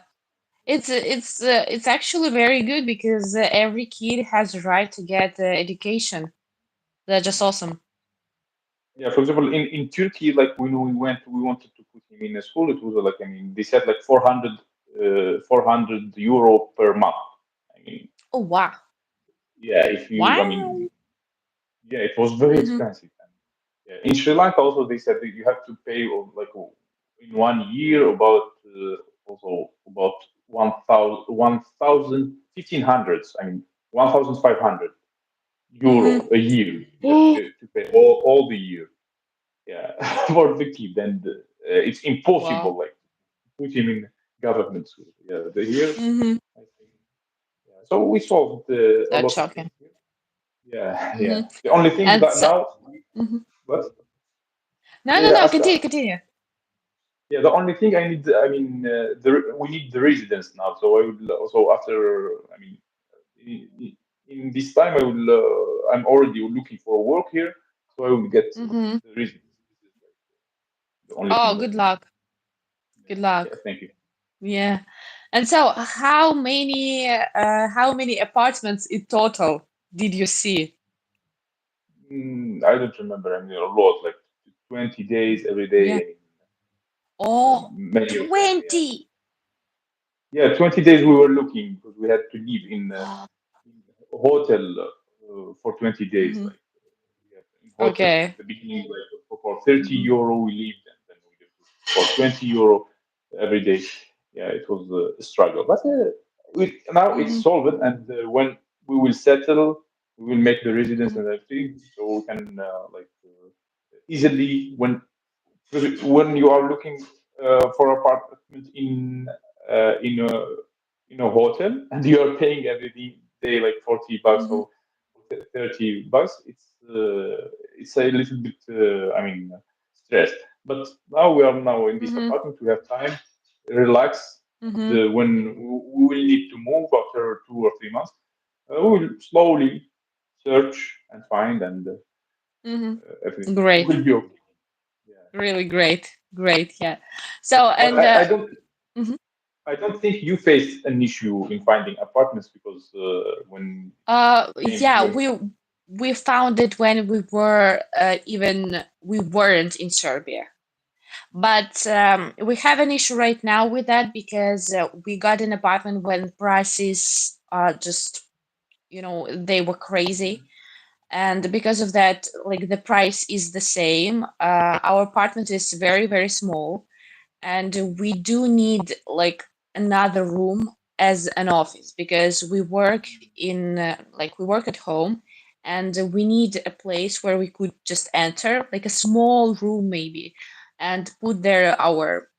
B: It's actually very good because every kid has a right to get education. That's just awesome.
A: Yeah, for example, in Turkey, like when we wanted to put him in a school. It was like, I mean, they said like 400 euro per month. I mean,
B: Oh wow.
A: yeah, if you, I
B: Wow.
A: mean, yeah, it was very
B: Mm-hmm.
A: expensive. And, yeah, in Sri Lanka also they said that you have to pay like in 1 year about also about 1,500. I mean, 1,500 euro
B: Mm-hmm.
A: a year just
B: Oh,
A: to pay all the year. Yeah, for the kid, and it's
B: wow.
A: impossible like put him in government school. Yeah, the year
B: Mm-hmm.
A: I think. Yeah. So we solved a
B: That's
A: lot of things
B: shocking.
A: here. Yeah, yeah.
B: Mm-hmm.
A: The only thing
B: And
A: that
B: so,
A: now,
B: mhm.
A: what?
B: No,
A: Yeah,
B: no,
A: yeah.
B: no.
A: Ask,
B: Continue, continue.
A: Yeah, the only thing I need, I mean, we need the residence now. So I would also after, I mean, in, in this time, I'm already looking for work here, so I will get
B: Mm-hmm.
A: the residence. This is like the only
B: Oh,
A: thing that
B: good
A: I need.
B: luck. Good
A: Yeah,
B: luck.
A: thank you.
B: Yeah. And so, how many apartments in total did you see?
A: I don't remember. I mean, a lot, like 20 days every day.
B: Yeah.
A: I mean,
B: Oh,
A: many of them. Yeah,
B: 20.
A: yeah. 20 days we were looking because we had to live
B: Oh,
A: in a hotel for 20 days.
B: mm-hmm.
A: Like we have in hotel in
B: Okay.
A: the beginning, like for 30
B: Mm-hmm.
A: euro we lived, and then we lived for 20 euro every day. Yeah, it was a struggle, but now it's
B: Mm-hmm.
A: solved, and when we will settle, we will make the residence
B: Mm-hmm.
A: and everything, so we can easily when you are looking for apartment in a hotel and you are paying every day like 40 bucks
B: Mm-hmm.
A: or 30 bucks, it's a little bit I mean stressed. But now we are now in this
B: Mm-hmm.
A: apartment, we have time, relax, and
B: Mm-hmm.
A: when we will need to move after 2 or 3 months, we will slowly search and find, and everything
B: Great.
A: will be okay. Yeah.
B: Really great. Great. Yeah. So,
A: But
B: and mhm.
A: I don't think you faced an issue in finding apartments because when you came
B: Yeah,
A: here.
B: we found it when we weren't in Serbia. But we have an issue right now with that because we got an apartment when prices just, they were crazy. And because of that, like the price is the same. Our apartment is very, very small, and we do need like another room as an office because we work at home, and we need a place where we could just enter, like a small room maybe, and put there our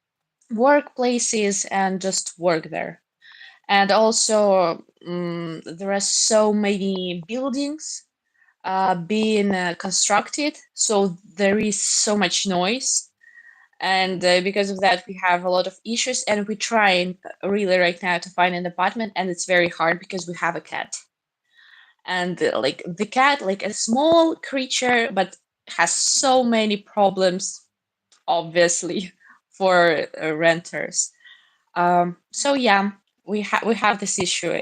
B: workplaces and just work there. And also, there are so many buildings being constructed, so there is so much noise. And because of that, we have a lot of issues, and we're trying really right now to find an apartment, and it's very hard because we have a cat. And like the cat, like a small creature, but has so many problems, obviously, for renters. So yeah, we have this issue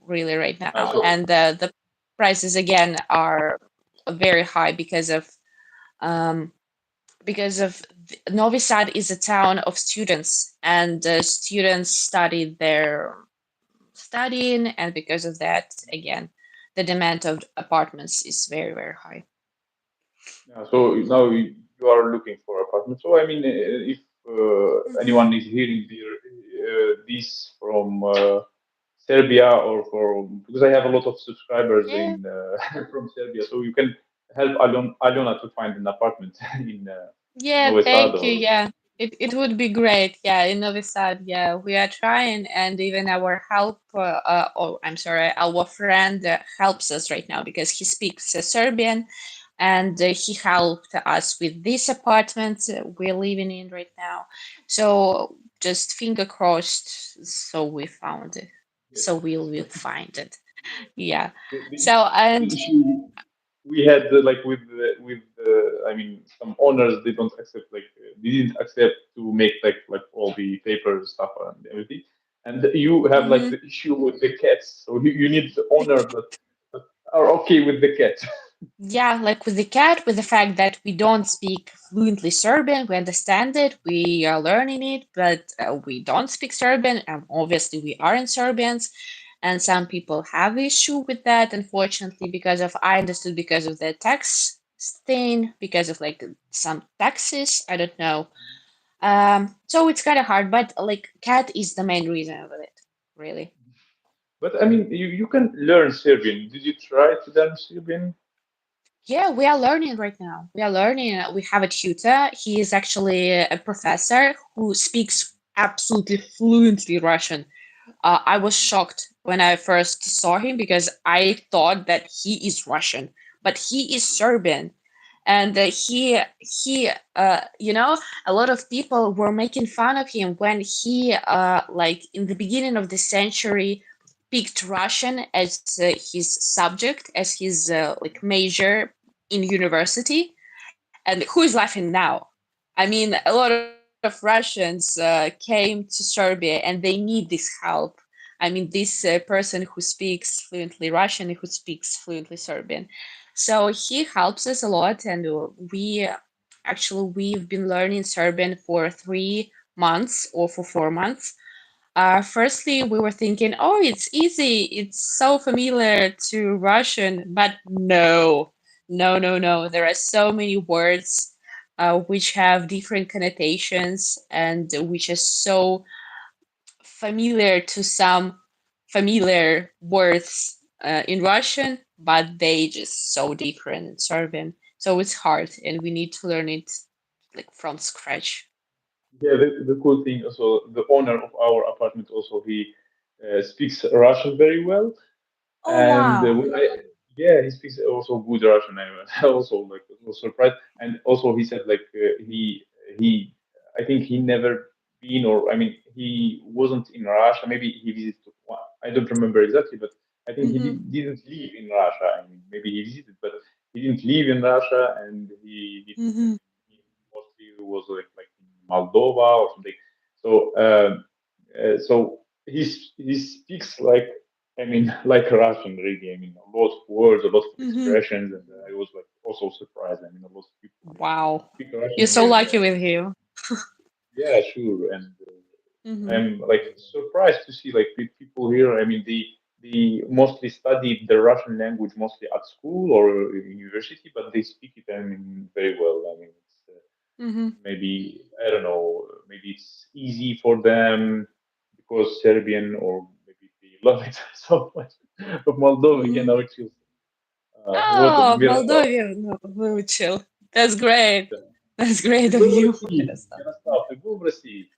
B: really right now,
A: So
B: and the prices again are very high um, Novi Sad is a town of students, and students study there studying, and because of that, again, the demand of apartments is very, very high.
A: yeah, so now you are looking for apartments. So I mean, if anyone is hearing this from Serbia or from, because I have a lot of subscribers
B: Yeah,
A: in from Serbia, so you can help Alona to find an apartment in
B: yeah,
A: Novi Sad
B: thank you.
A: or.
B: Yeah, it would be great. Yeah, in Novi Sad, yeah, we are trying, and even I'm sorry, our friend helps us right now because he speaks Serbian, and he helped us with this apartment we're living in right now. So just finger crossed. So we found it.
A: Yes.
B: So we'll find it. Yeah.
A: The
B: So and
A: issue we had I mean some owners, they don't accept they didn't accept to make like all the paper stuff and everything, and you have like
B: mhm.
A: the issue with the cats, so you need the owner that are okay with the cat.
B: Yeah, like with the cat, with the fact that we don't speak fluently Serbian, we understand it, we are learning it, but we don't speak Serbian, and obviously we aren't Serbians, and some people have issue with that, unfortunately, I understood because of the tax thing, because of like some taxes, I don't know. So it's kind of hard, but like cat is the main reason of it, really.
A: But I mean, you can learn Serbian. Did you try to learn Serbian?
B: Yeah, we are learning right now. We are learning. We have a tutor. He is actually a professor who speaks absolutely fluently Russian. I was shocked when I first saw him because I thought that he is Russian, but he is Serbian. and a lot of people were making fun of him when he like in the beginning of the century picked Russian as his subject, as his like major in university. And who is laughing now? I mean, a lot of Russians came to Serbia and they need this help. I mean, this person who speaks fluently Russian, who speaks fluently Serbian. So he helps us a lot, and we've been learning Serbian for 3 months or for 4 months. Firstly, we were thinking, oh, it's easy, it's so familiar to Russian, but no, no, no, no. There are so many words which have different connotations and which are so familiar to some familiar words in Russian, but they just so different in Serbian. So it's hard, and we need to learn it like from scratch.
A: Yeah, the cool thing also, the owner of our apartment also, he speaks Russian very well.
B: Oh
A: And
B: wow.
A: yeah, he speaks also good Russian. I also like was surprised. And also he said like he I think he never been, or I mean he wasn't in Russia. Maybe he visited. I don't remember exactly, but I think he
B: Mm-hmm.
A: didn't live in Russia. I mean maybe he visited, but he didn't live in Russia, and he didn't. I
B: Mm-hmm.
A: mean he mostly was like in Moldova or something. So so he speaks like, I mean, like Russian really. I mean, a lot of words, a lot of
B: Mm-hmm.
A: expressions, and I was like also surprised. I mean, a lot of people
B: Wow.
A: speak
B: You're
A: Russian
B: so
A: very
B: lucky
A: well.
B: with him.
A: Yeah, sure. And
B: Mm-hmm.
A: I'm like surprised to see like people here. I mean, they mostly studied the Russian language mostly at school or university, but they speak it. I mean, very well. I mean, it's
B: Mm-hmm.
A: maybe I don't know. Maybe it's easy for them because Serbian, or maybe they love it so much. But Moldovan
B: Mm-hmm.
A: are chill. Вот
B: Oh,
A: Miroslav.
B: Moldova, no, выучил. That's great.
A: Да.
B: That's
A: Ты
B: great of
A: был в
B: you,
A: России,
B: Miroslav.
A: Ярослав, ты был в России?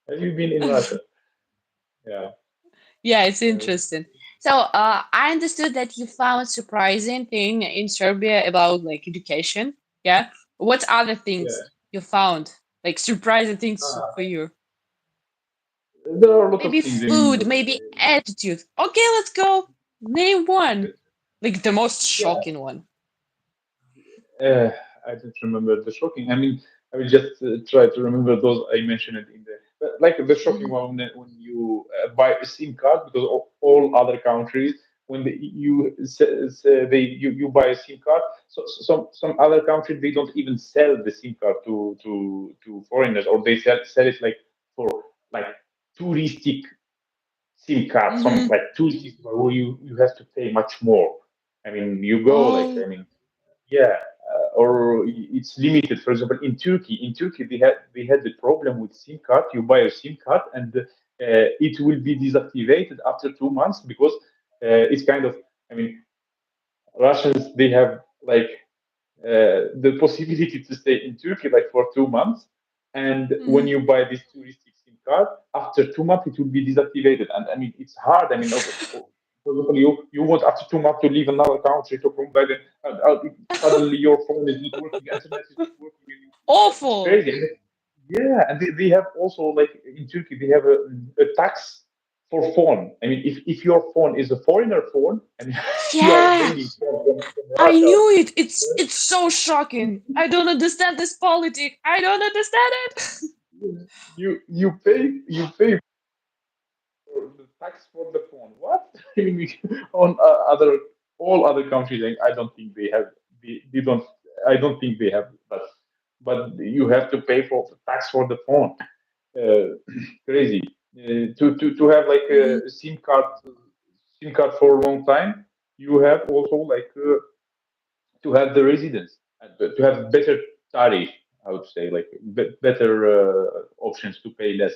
A: Have you been in Russia? Yeah.
B: Yeah, it's
A: Uh,
B: interesting. So, I understood that you found surprising thing in Serbia about like education. Yeah. What other
A: yeah.
B: things you found like surprising things
A: Uh,
B: for you?
A: there are a lot of
B: Maybe
A: things. I mean,
B: food, maybe attitude. Okay, let's go. Name one. Like the most
A: yeah.
B: shocking one.
A: Uh, I don't remember the shocking. I mean, I will just try to remember those I mentioned it in the, but like the shocking
B: Mm-hmm.
A: one when you buy a SIM card, because all other countries when you buy a SIM card, so some other countries they don't even sell the SIM card to foreigners, or they sell it like for like touristic SIM card, some
B: Mm-hmm.
A: like touristic where you have to pay much more. I mean, you go like,
B: Oh.
A: I mean, yeah, or it's limited. For example, in Turkey they had the problem with SIM card. You buy a SIM card and it will be deactivated after 2 months because it's kind of. I mean, Russians they have like the possibility to stay in Turkey like for 2 months, and when
B: Mm-hmm.
A: you buy this touristic SIM card, after 2 months it will be deactivated. And I mean, it's hard. I mean, for example, you want after 2 months to leave another country to come back, and suddenly your phone is not working, internet is not working, and it's
B: Awful.
A: crazy. And yeah, and they have also like in Turkey they have a tax for phone. I mean, if your phone is a foreigner phone and you are
B: Yeah.
A: bringing phone from
B: I
A: Russia,
B: knew it. It's so shocking. I don't understand this politic. I don't understand it.
A: you pay for the tax for the phone. What? I mean, on other all other countries, I don't think they have. They don't. I don't think they have. But you have to pay for the tax for the phone. Crazy. To have like
B: Mm-hmm.
A: a SIM card for a long time. You have also like to have the residence, and to have better tariff. I would say like better options to pay less.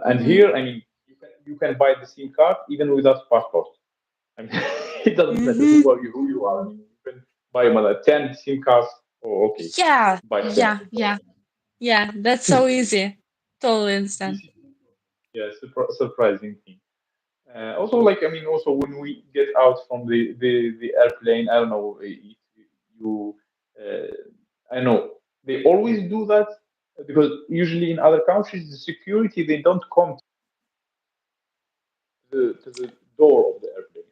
A: And
B: Mm-hmm.
A: here, I mean, you can buy the SIM card even without passport. I mean, it doesn't matter
B: Mm-hmm.
A: who you are. I mean, you can buy 10 SIM cards. Oh, okay,
B: Yeah.
A: buy 10
B: Yeah.
A: SIM
B: Yeah. Yeah. That's so easy. Totally
A: cards.
B: understand.
A: Yeah, surprising thing. Also, like I mean, also when we get out from the airplane, I don't know if you. Uh, I know they always do that because usually in other countries the security they don't come to the door of the airplane.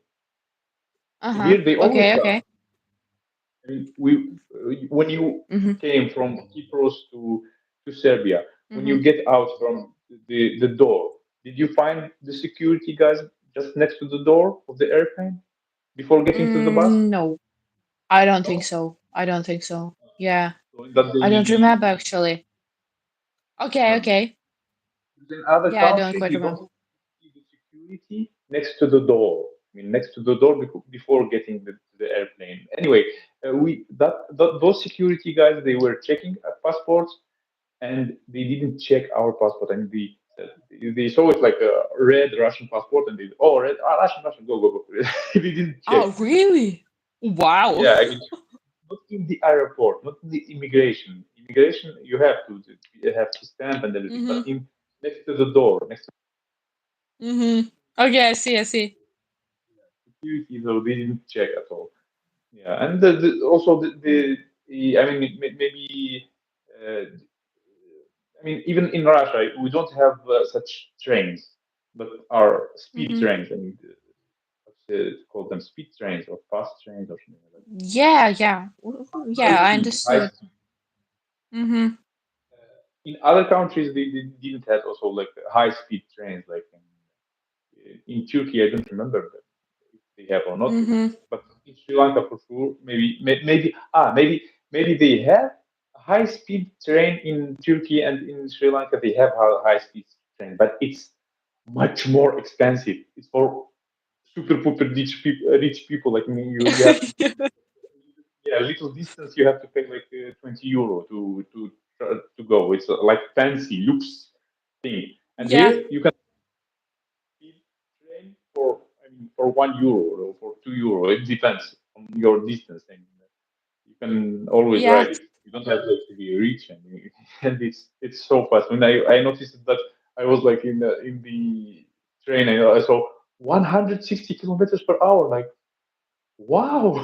B: Uh-huh.
A: Here they always
B: Okay,
A: come.
B: okay.
A: I mean, when you
B: Mm-hmm.
A: came from Kypros to Serbia, when
B: Mm-hmm.
A: you get out from the door, did you find the security guys just next to the door of the airplane before getting to the bus?
B: No, I don't think
A: No.
B: so. I don't think so. Yeah.
A: So in that day,
B: I don't
A: maybe
B: remember actually. Okay,
A: no.
B: okay.
A: In other
B: Yeah, I don't
A: countries,
B: quite
A: you
B: remember.
A: don't see the security next to the door. I mean, next to the door before getting the airplane. Anyway, those security guys they were checking passports and they didn't check our passport. And they saw it like a red Russian passport, and they oh red Russian Russian go go go. They didn't check.
B: Oh, really? Wow.
A: Yeah, I mean not in the airport, not in the immigration. Immigration you have to stamp and everything, but
B: Mm-hmm.
A: in next to the door, next to
B: Mm-hmm. Okay, I see, I see.
A: security, so they didn't check at all. Yeah, and also I mean maybe. I mean, even in Russia, we don't have such trains, but are speed
B: Mm-hmm.
A: trains. I mean, what's called them speed trains or fast trains or something like that.
B: Yeah, yeah.
A: High
B: Yeah, I
A: speed, high
B: understood.
A: speed.
B: Mm-hmm.
A: In other countries, they didn't have also like high speed trains. Like in Turkey, I don't remember if they have or not,
B: Mm-hmm.
A: but in Sri Lanka for sure, maybe they have a high speed train in Turkey and in Sri Lanka they have a high speed train, but it's much more expensive. It's for super super rich people like me. You have to yeah little distance. You have to pay like 20 euro to go. It's like fancy looks thing. And
B: Yeah.
A: here you can train for I mean for 1 euro or for 2 euro. It depends on your distance, and you can always
B: Yeah.
A: ride it. You don't have to be rich, and and it's so fast. When I noticed that I was like in the train, I saw 160 kilometers per hour. Like wow,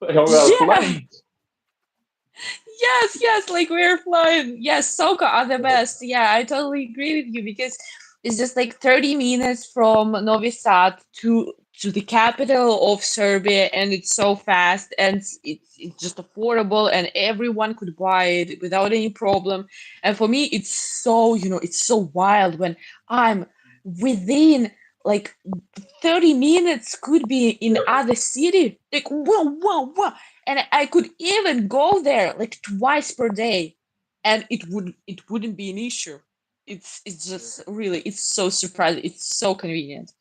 A: like we are
B: Yeah.
A: flying.
B: Yes, yes, like we're flying. Yes, Soka are the best. Yeah, I totally agree with you because it's just like 30 minutes from Novi Sad to the capital of Serbia, and it's so fast and it's just affordable and everyone could buy it without any problem. And for me, it's so, it's so wild when I'm within like 30 minutes could be in other city. Like, whoa, whoa, whoa. And I could even go there like twice per day, and it wouldn't be an issue. It's just really it's so surprising. It's so convenient.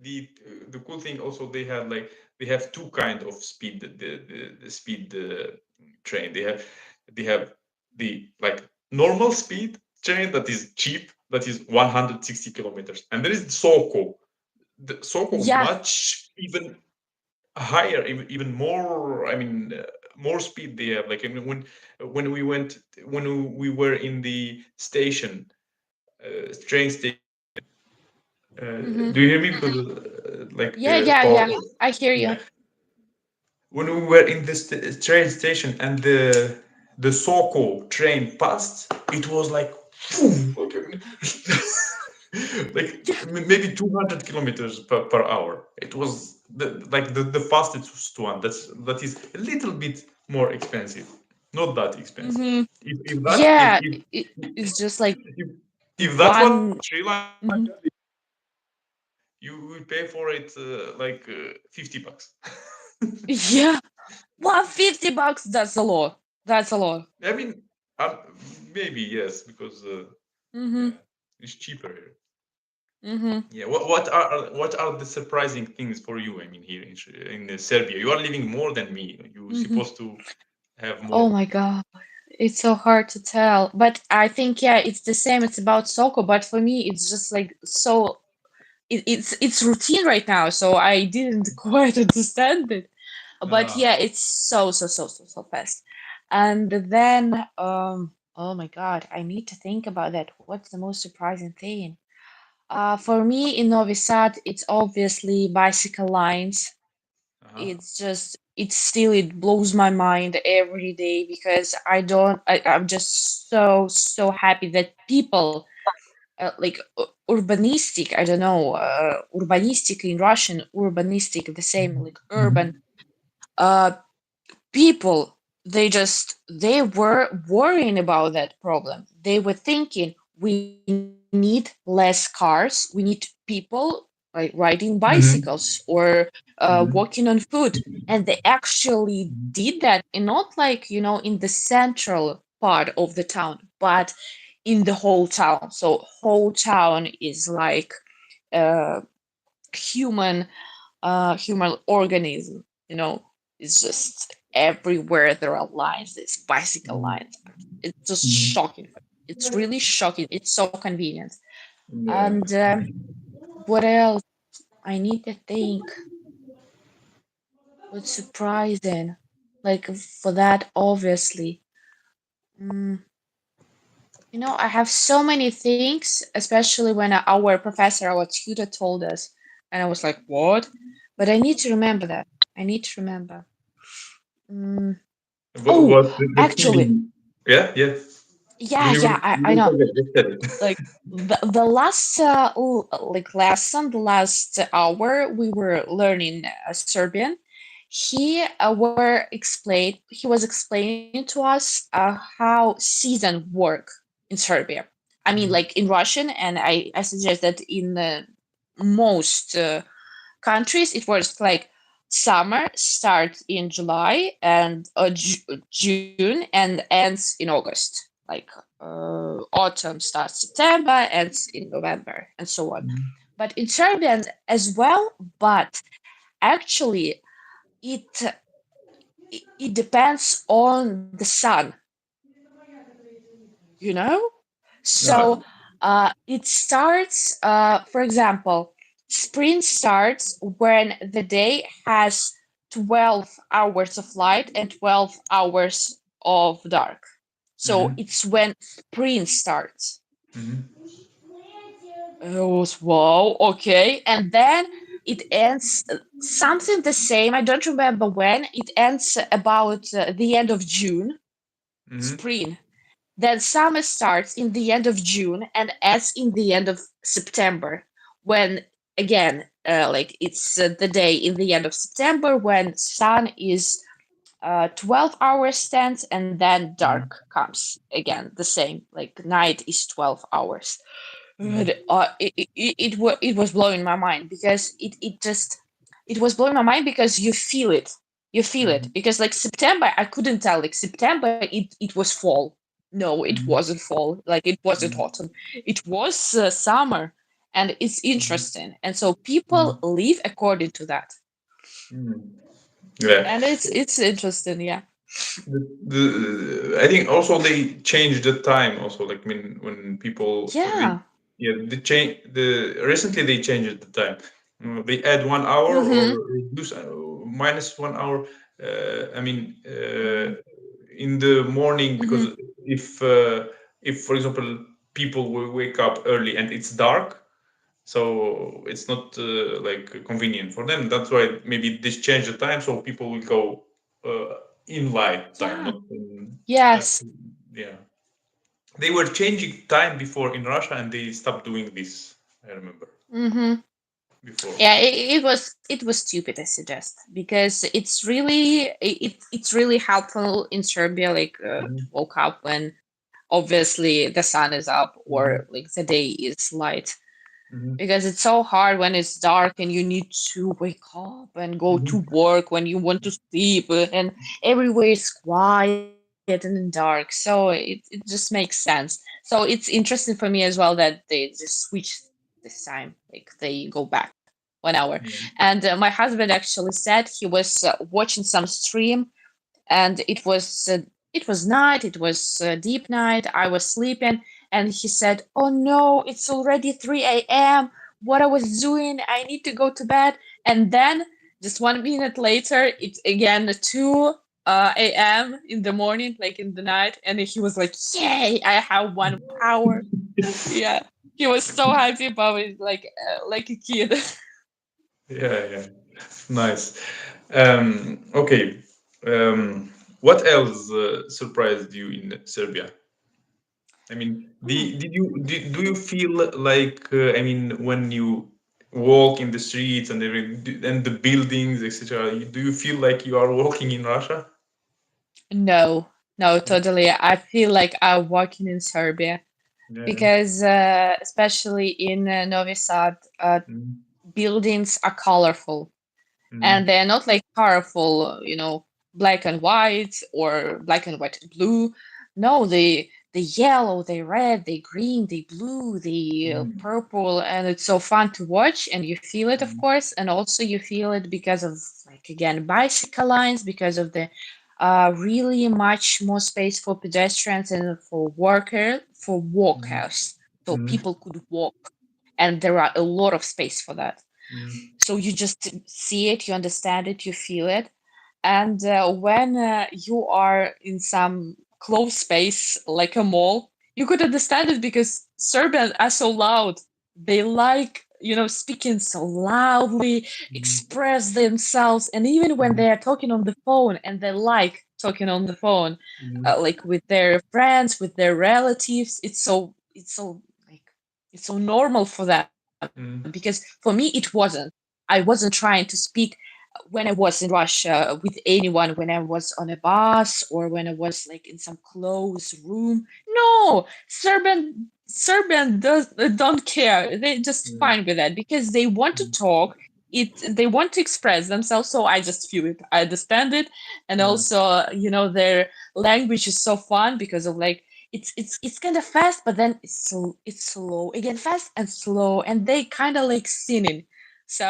C: The cool thing also they have two kind of speed the speed train. They have the like normal speed train that is cheap, that is 160 kilometers, and there is Soko. The Soko
B: Yeah.
C: much even higher, even more. I mean, more speed they have. Like I mean, when we went when we were in the station, train station.
B: Mm-hmm.
C: Do you hear me? Because like
B: Yeah, yeah, yeah. I hear
C: yeah,
B: you.
C: when we were in this train station and the Soko train passed, it was like boom, like
B: Yeah.
C: maybe 200 kilometers per hour. It was like the fastest one. That is a little bit more expensive, not that expensive.
B: Mm-hmm.
C: If that
B: Yeah. It's just like
C: if, if that was
B: one.
C: Sri Lanka,
B: Mhm.
C: you will pay for it like $50.
B: Yeah. 150 bucks. That's a lot. That's a lot.
C: I mean, um, maybe yes, because
B: Mm-hmm.
C: yeah, it's cheaper here.
B: Mm-hmm.
C: Yeah. What are the surprising things for you? I mean, here in Serbia, you are living more than me. You're
B: Mm-hmm.
C: supposed to have
B: Oh
C: more.
B: my God. It's so hard to tell. But I think, yeah, it's the same. It's about Soko, but for me, it's just like so it's routine right now, so I didn't quite understand it. But
C: Ah,
B: yeah, it's so fast. And then oh my God, I need to think about that. What's the most surprising thing? For me in Novi Sad, it's obviously bicycle lines.
C: uh-huh.
B: It's just it blows my mind every day because I'm just so happy that people urbanistic, I don't know, urbanistic in Russian, urbanistic, the same, like urban
C: Mhm.
B: uh people, they were worrying about that problem. They were thinking we need less cars, we need people like riding bicycles
C: Mhm.
B: or walking
C: Mhm.
B: on foot, and they actually did that, and not like, in the central part of the town, but in the whole town. So whole town is like uh human human organism, it's just everywhere there are lines, these bicycle
C: Mhm.
B: lines. It's just
C: Mhm.
B: shocking. It's really shocking. It's so convenient.
C: Yeah.
B: And what else? I need to think. What's surprising? Like for that, obviously. Mm, I have so many things, especially when our professor, our tutor told us, and I was like, what? But I need to remember that. I need to remember. Mm. Oh,
C: What the
B: actually,
C: feeling? Yeah, yeah.
B: yeah,
C: You
B: I
C: will
B: know.
C: forget. Just tell it.
B: Like the last like lesson, the last hour we were learning Serbian. He was explaining to us how season work in Serbia. I mean, like
C: Mhm.
B: in Russian, and I suggest that in most countries it was like summer starts in July and June and ends in August. Like autumn starts September, ends in November, and so on.
C: Mhm.
B: But in Serbian as well, but actually it it depends on the sun, you know? So
C: Ah.
B: it starts, for example, spring starts when the day has 12 hours of light and 12 hours of dark. So
C: Mhm.
B: it's when spring starts.
C: Mhm.
B: It was wow, okay. And then it ends something the same. I don't remember when. It ends about the end of June,
C: Mhm.
B: spring. Then summer starts in the end of June and ends in the end of September, when again, like it's the day in the end of September when sun is 12 hours stands and then dark
C: Mhm.
B: comes again, the same, like night is 12 hours.
C: Mhm.
B: But, it was blowing my mind because it was blowing my mind because you feel it. You feel it
C: Mhm.
B: because like September, I couldn't tell. Like September, it was fall. No, it
C: Mhm.
B: wasn't fall. Like it wasn't
C: Mhm.
B: autumn. It was summer, and it's
C: Mhm.
B: interesting. And so people
C: Mhm.
B: live according to that,
C: Mhm. Yeah.
B: and it's interesting. Yeah.
C: I think also they changed the time also, like when people
B: Yeah.
C: yeah, the recently they changed the time. They add 1 hour or
B: Mm-hmm.
C: reduce minus 1 hour. I mean, in the morning,
B: Mm-hmm.
C: because if for example people will wake up early and it's dark, so it's not like convenient for them. That's why maybe this change the time, so people will go in light time,
B: Yeah.
C: not in
B: Yes.
C: yeah. They were changing time before in Russia, and they stopped doing this. I remember
B: Mm-hmm.
C: before.
B: Yeah, it was stupid, I suggest, because it's really helpful in Serbia, like to
C: Mhm.
B: wake up when obviously the sun is up or
C: Mhm.
B: like the day is light,
C: Mhm.
B: because it's so hard when it's dark and you need to wake up and go to
C: Mhm.
B: work when you want to sleep, and everywhere is quiet and dark, so it just makes sense. So it's interesting for me as well that they just switch this time, like they go back 1 hour.
C: Mhm.
B: And my husband actually said he was watching some stream, and it was night, it was deep night, I was sleeping, and he said, oh no, it's already 3 a.m., what I was doing, I need to go to bed. And then just 1 minute later it's again 2 a.m. in the morning, like in the night, and he was like, yay, I have 1 hour. Yeah, he was so happy about it, like a kid.
C: Yeah, yeah, nice. Okay. What else surprised you in Serbia? I mean,
B: Hmm.
C: do you feel like I mean when you walk in the streets and and the buildings, etc. Do you feel like you are walking in Russia?
B: No, no, totally. I feel like I'm walking in Serbia
C: Yeah.
B: because, especially in Novi Sad,
C: Mm,
B: buildings are colorful and
C: mm,
B: they're not like colorful, black and white or black and white and blue. No, the yellow, the red, the green, the blue, the
C: mm,
B: purple, and it's so fun to watch, and you feel it, of
C: mm,
B: course, and also you feel it because of, like, again, bicycle lines, because of the really much more space for pedestrians and for
C: mm,
B: walkers, so
C: mm,
B: people could walk, and there are a lot of space for that.
C: mm,
B: So you just see it, you understand it, you feel it. And when you are in some closed space like a mall, you could understand it because Serbians are so loud. They like, speaking so loudly,
C: mm,
B: express themselves. And even when
C: mm,
B: they are talking on the phone and they like talking on the phone,
C: mm,
B: like with their friends, with their relatives, like, it's so normal for them. Because for me, it wasn't. I wasn't trying to speak when I was in Russia with anyone, when I was on a bus or when I was like in some closed room. No, Serbian don't care. They're just
C: mm,
B: fine with that because they want to
C: mm,
B: talk. They want to express themselves. So I just feel it. I understand it, and
C: yeah,
B: also, their language is so fun because of like it's kind of fast, but then it's slow again, fast and slow, and they kind of like singing. So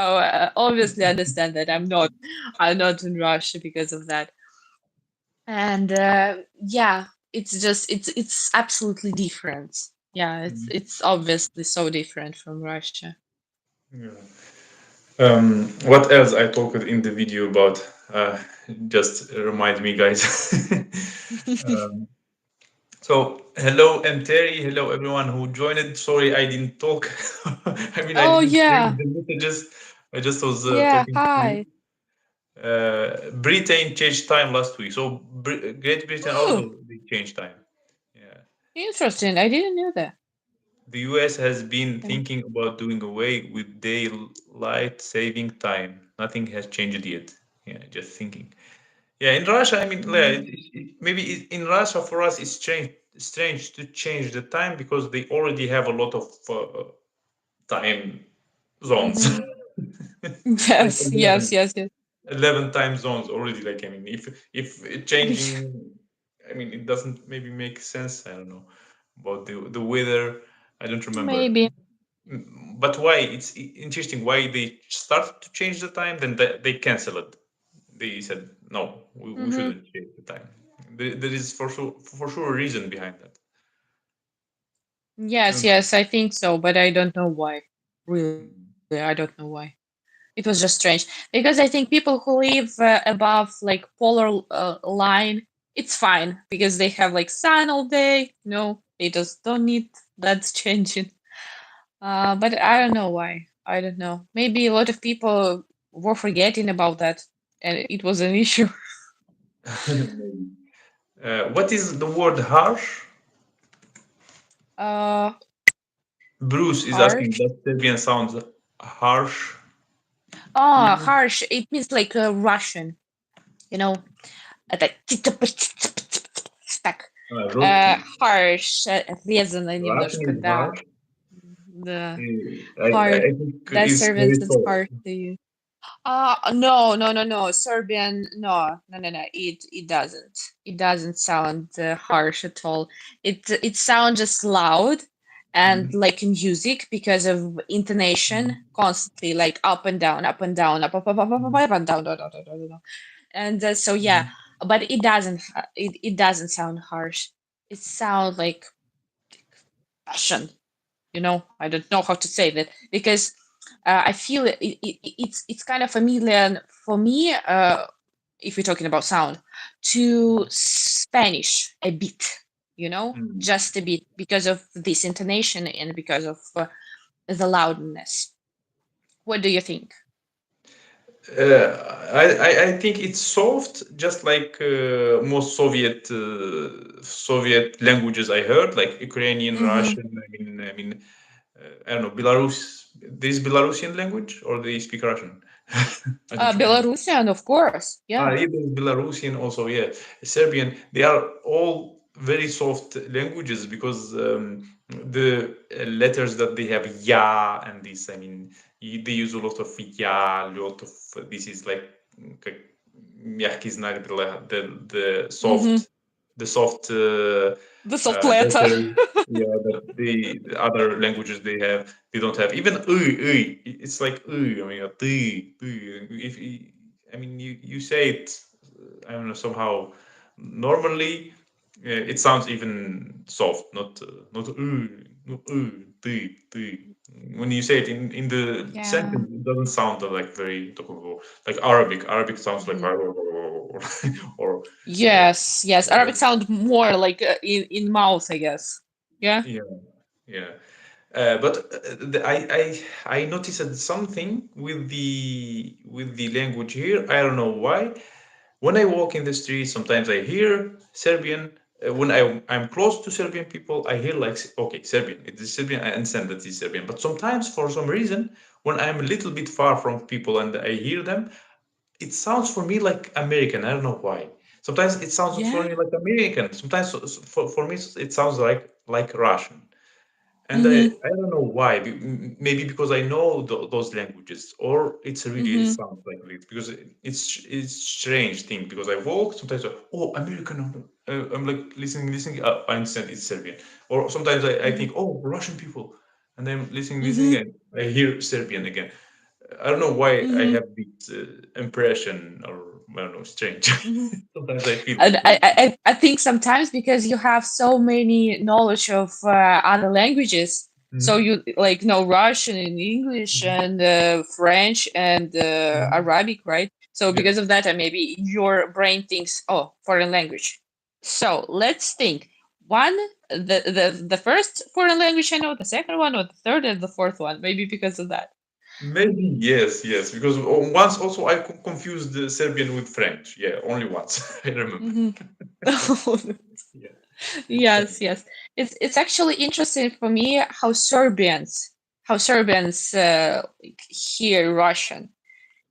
B: obviously, I understand that I'm not in Russia because of that. And yeah, it's absolutely different. Yeah, it's
C: mm,
B: it's obviously so different from Russia.
C: yeah. What else I talked in the video about? Uh, just remind me, guys. um, So, hello, I'm Terry. Hello, everyone who joined. Sorry, I didn't talk. I mean, I
B: Oh
C: didn't read
B: yeah,
C: the messages. I just was
B: yeah.
C: talking to you.
B: Hi.
C: Britain changed time last week. So, Great Britain
B: Oh,
C: also they changed time. Yeah.
B: interesting. I didn't know that.
C: The US has been
B: Um,
C: thinking about doing away with daylight saving time. Nothing has changed yet. Yeah, just thinking. Yeah, in Russia, I mean, yeah,
B: mm,
C: maybe in Russia for us it's strange to change the time because they already have a lot of time zones,
B: mhm.
C: like
B: Yes, yes, yes, yes.
C: 11 time zones already. Like, I mean, if it changing, I mean, it doesn't maybe make sense. I don't know about the weather. I don't remember.
B: Maybe.
C: But why? It's interesting why they started to change the time, then they cancel it. They said no, we
B: Hmm.
C: shouldn't change the time. There is for sure a reason behind that.
B: Yes,
C: Um,
B: yes, I think so, but I don't know why. Really, I don't know why. It was just strange because I think people who live above like polar line, it's fine because they have like sun all day. No, they just don't need that changing. But I don't know why. I don't know. Maybe a lot of people were forgetting about that, and it was an issue.
C: maybe. What is the word harsh?
B: Uh,
C: Bruce is asking,
B: Harsh.
C: does Serbian sound harsh?
B: Ah,
C: Mm.
B: harsh. It means like Russian. You know, like так. Harsh, резано
C: Russian
B: немножко,
C: is
B: да.
C: harsh.
B: Да.
C: I
B: Harsh.
C: think
B: That
C: it's
B: Serbian
C: very
B: is
C: soft.
B: harsh to you. No, no, no, no. Serbian, no, no, no, no. It doesn't. It doesn't sound harsh at all. It sounds just loud and
C: Mm,
B: like music because of intonation,
C: mm,
B: constantly like up and down, up and down, up and down, down, down, down, down, down. And so yeah,
C: mm,
B: but it doesn't sound harsh. It sounds like passion. I don't know how to say that because I feel it's kind of familiar for me, if we're talking about sound, to Spanish a bit,
C: mm.
B: just a bit because of this intonation and because of the loudness. What do you think?
C: I think it's soft, just like most Soviet languages I heard, like Ukrainian,
B: Mm-hmm.
C: Russian. I don't know, Belarus. This Belarusian language, or they speak Russian? I don't remember.
B: Belarusian, of course. Yeah.
C: Even Belarusian also, yeah. Serbian, they are all very soft languages because the letters that they have, ya and this, they use a lot of ya, a lot of this is like как мягкий знак, the
B: Mm-hmm.
C: soft
B: The soft letter.
C: letters. Yeah, that the other languages they don't have. Even it's like if you say it, I don't know, somehow normally, it sounds even soft, not no, when you say it in the
B: Yeah.
C: sentence, it doesn't sound like very like Arabic. Arabic sounds like
B: Mhm.
C: or
B: Yes, yes. Arabic sound more like in mouth, I guess. Yeah.
C: yeah, yeah. But I noticed something with the language here. I don't know why. When I walk in the street, sometimes I hear Serbian. When I'm close to Serbian people, I hear like, okay, Serbian. It is Serbian. I understand that it's Serbian. But sometimes, for some reason, when I'm a little bit far from people and I hear them, it sounds for me like American. I don't know why. Sometimes it sounds for
B: Yeah.
C: me like American. Sometimes for me it sounds like Russian. And
B: Mm-hmm.
C: I don't know why. Maybe because I know those languages, or it
B: Mm-hmm.
C: sounds like it because it's strange thing. Because I walk sometimes, oh, American. I'm like listening. I understand it's Serbian. Or sometimes I
B: Mm-hmm.
C: think, oh, Russian people, and I'm listening,
B: Mm-hmm.
C: and I hear Serbian again. I don't know why I
B: Mm-hmm.
C: have this impression, or I don't know, strange.
B: Mm-hmm.
C: Sometimes I feel.
B: And I think sometimes because you have so many knowledge of other languages, so
C: Mhm,
B: you like know Russian and English
C: mhm,
B: and French and
C: mhm.
B: Arabic, right? So
C: Yeah.
B: because of that, maybe your brain thinks, oh, foreign language. So let's think. One, the first foreign language I know, the second one, or the third, and the fourth one. Maybe because of that.
C: Maybe yes, yes. Because once also I confused the Serbian with French. Yeah, only once I remember.
B: Hmm.
C: Yeah.
B: Yes, yes. It's actually interesting for me how Serbians like, hear Russian,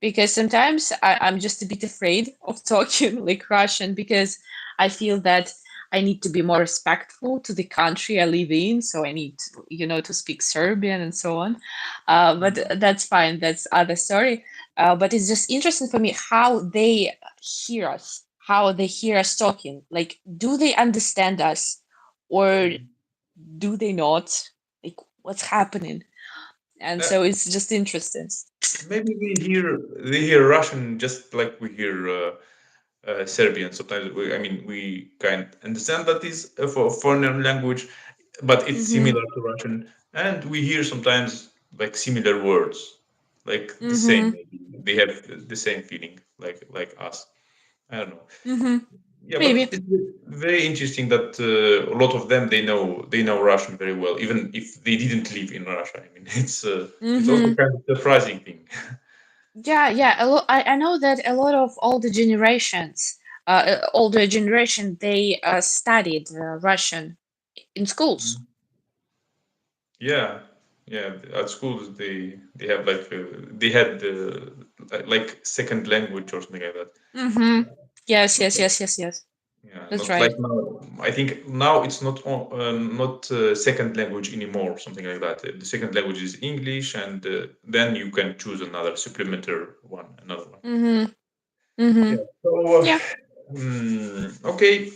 B: because sometimes I'm just a bit afraid of talking like Russian because I feel that I need to be more respectful to the country I live in, so I need to speak Serbian and so on. But
C: Mm.
B: that's fine. That's other story. But it's just interesting for me how they hear us, how they hear us talking. Like, do they understand us, or
C: Mm.
B: do they not? Like, what's happening? And
C: Uh,
B: so it's just interesting.
C: Maybe they hear Russian just like we hear Serbian. Sometimes we can't understand that is a foreign language, but it's
B: Mm-hmm.
C: similar to Russian, and we hear sometimes like similar words, like the same.
B: Mm-hmm.
C: Maybe they have the same feeling like us. I don't know.
B: Mm-hmm.
C: Yeah, but
B: Maybe.
C: it's very interesting that a lot of them they know Russian very well, even if they didn't live in Russia. It's also
B: Mm-hmm.
C: kind of surprising thing.
B: Yeah, yeah. I know that a lot of older generation, they studied Russian in schools.
C: Mhm. Yeah, yeah. At schools they have like they had like second language or something like that.
B: Mm-hmm. Yes,
C: Not
B: yes,
C: like,
B: yes, yes, yes.
C: yeah,
B: That's
C: not like
B: right.
C: now. I think now it's not second language anymore. Something like that. The second language is English, and then you can choose another supplementary one, another one.
B: Mm-hmm. Mm-hmm.
C: Yeah. So,
B: Yeah.
C: okay.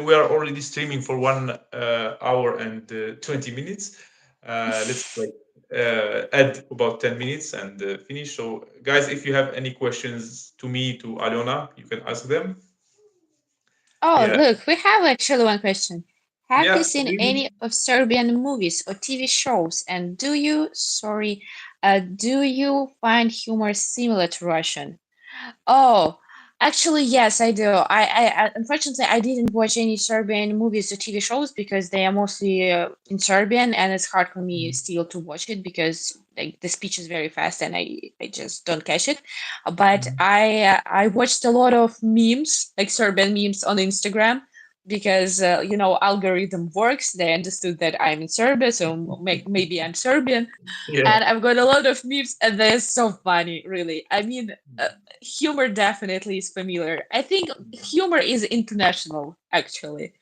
C: We are already streaming for 1 hour and 20 minutes. Let's like add about 10 minutes and finish. So, guys, if you have any questions to me, to Alona, you can ask them.
B: Oh,
C: Yeah.
B: look, we have actually one question. Have you
C: Yeah.
B: seen
C: Really?
B: any of Serbian movies or TV shows? And do you find humor similar to Russian? Oh, Actually, yes, I do. Unfortunately, I didn't watch any Serbian movies or TV shows because they are mostly in Serbian, and it's hard for me
C: Mhm.
B: still to watch it because like the speech is very fast and I just don't catch it. But
C: Mhm.
B: I watched a lot of memes, like Serbian memes on Instagram because algorithm works. They understood that I'm in Serbia, so maybe I'm Serbian,
C: Yeah.
B: and I've got a lot of memes, and they're so funny, really. I mean, humor definitely is familiar. I think humor is international, actually.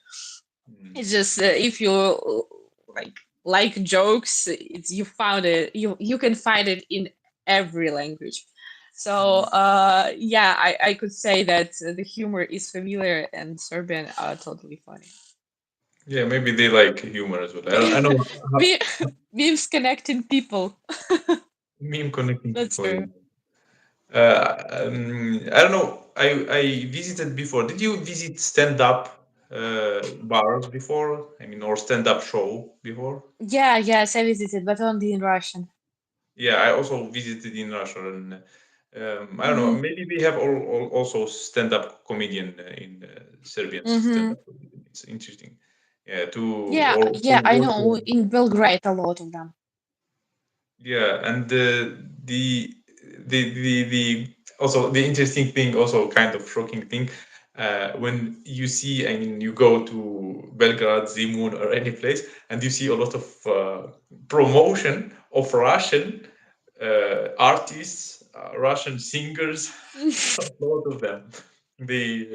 C: Mhm.
B: It's just if you like jokes, you found it. You can find it in every language. So
C: Mhm.
B: yeah, I could say that the humor is familiar, and Serbian are totally funny.
C: Yeah, maybe they like humor as well. I know
B: Me- Memes connecting people.
C: meme connecting
B: That's
C: people.
B: true.
C: Yeah. I don't know. I visited before. Did you visit stand-up bars before? I mean, or stand-up show before?
B: Yeah, yes, I visited, but only in Russian.
C: Yeah, I also visited in Russia, and I don't know.
B: Mm-hmm.
C: Maybe we have also stand-up comedian in Serbian
B: Mm-hmm.
C: stand-up comedian. It's interesting. Yeah, to
B: Yeah,
C: or to
B: yeah, I
C: watch.
B: know. In Belgrade, a lot of them.
C: Yeah, and the also the interesting thing, also kind of shocking thing, when you see, I mean, you go to Belgrade, Zimun, or any place, and you see a lot of promotion of Russian artists, Russian singers, a lot of them. They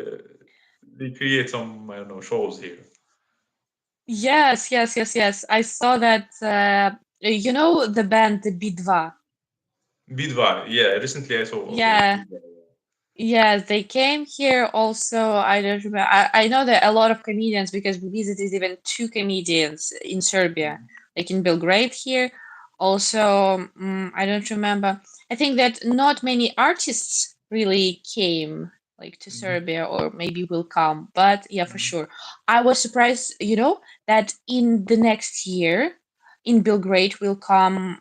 C: they create some, I don't know, shows here.
B: Yes, yes, yes, yes. I saw that. You know the band the Bidva.
C: Bidva, yeah. Recently, I saw also
B: Yeah,
C: Bidva.
B: yes, they came here also. I don't remember. I know that a lot of comedians because we visited even two comedians in Serbia, like in Belgrade here. Also, I don't remember. I think that not many artists really came like to
C: Mhm,
B: Serbia or maybe will come, but yeah, for
C: mhm,
B: sure. I was surprised, that in the next year in Belgrade will come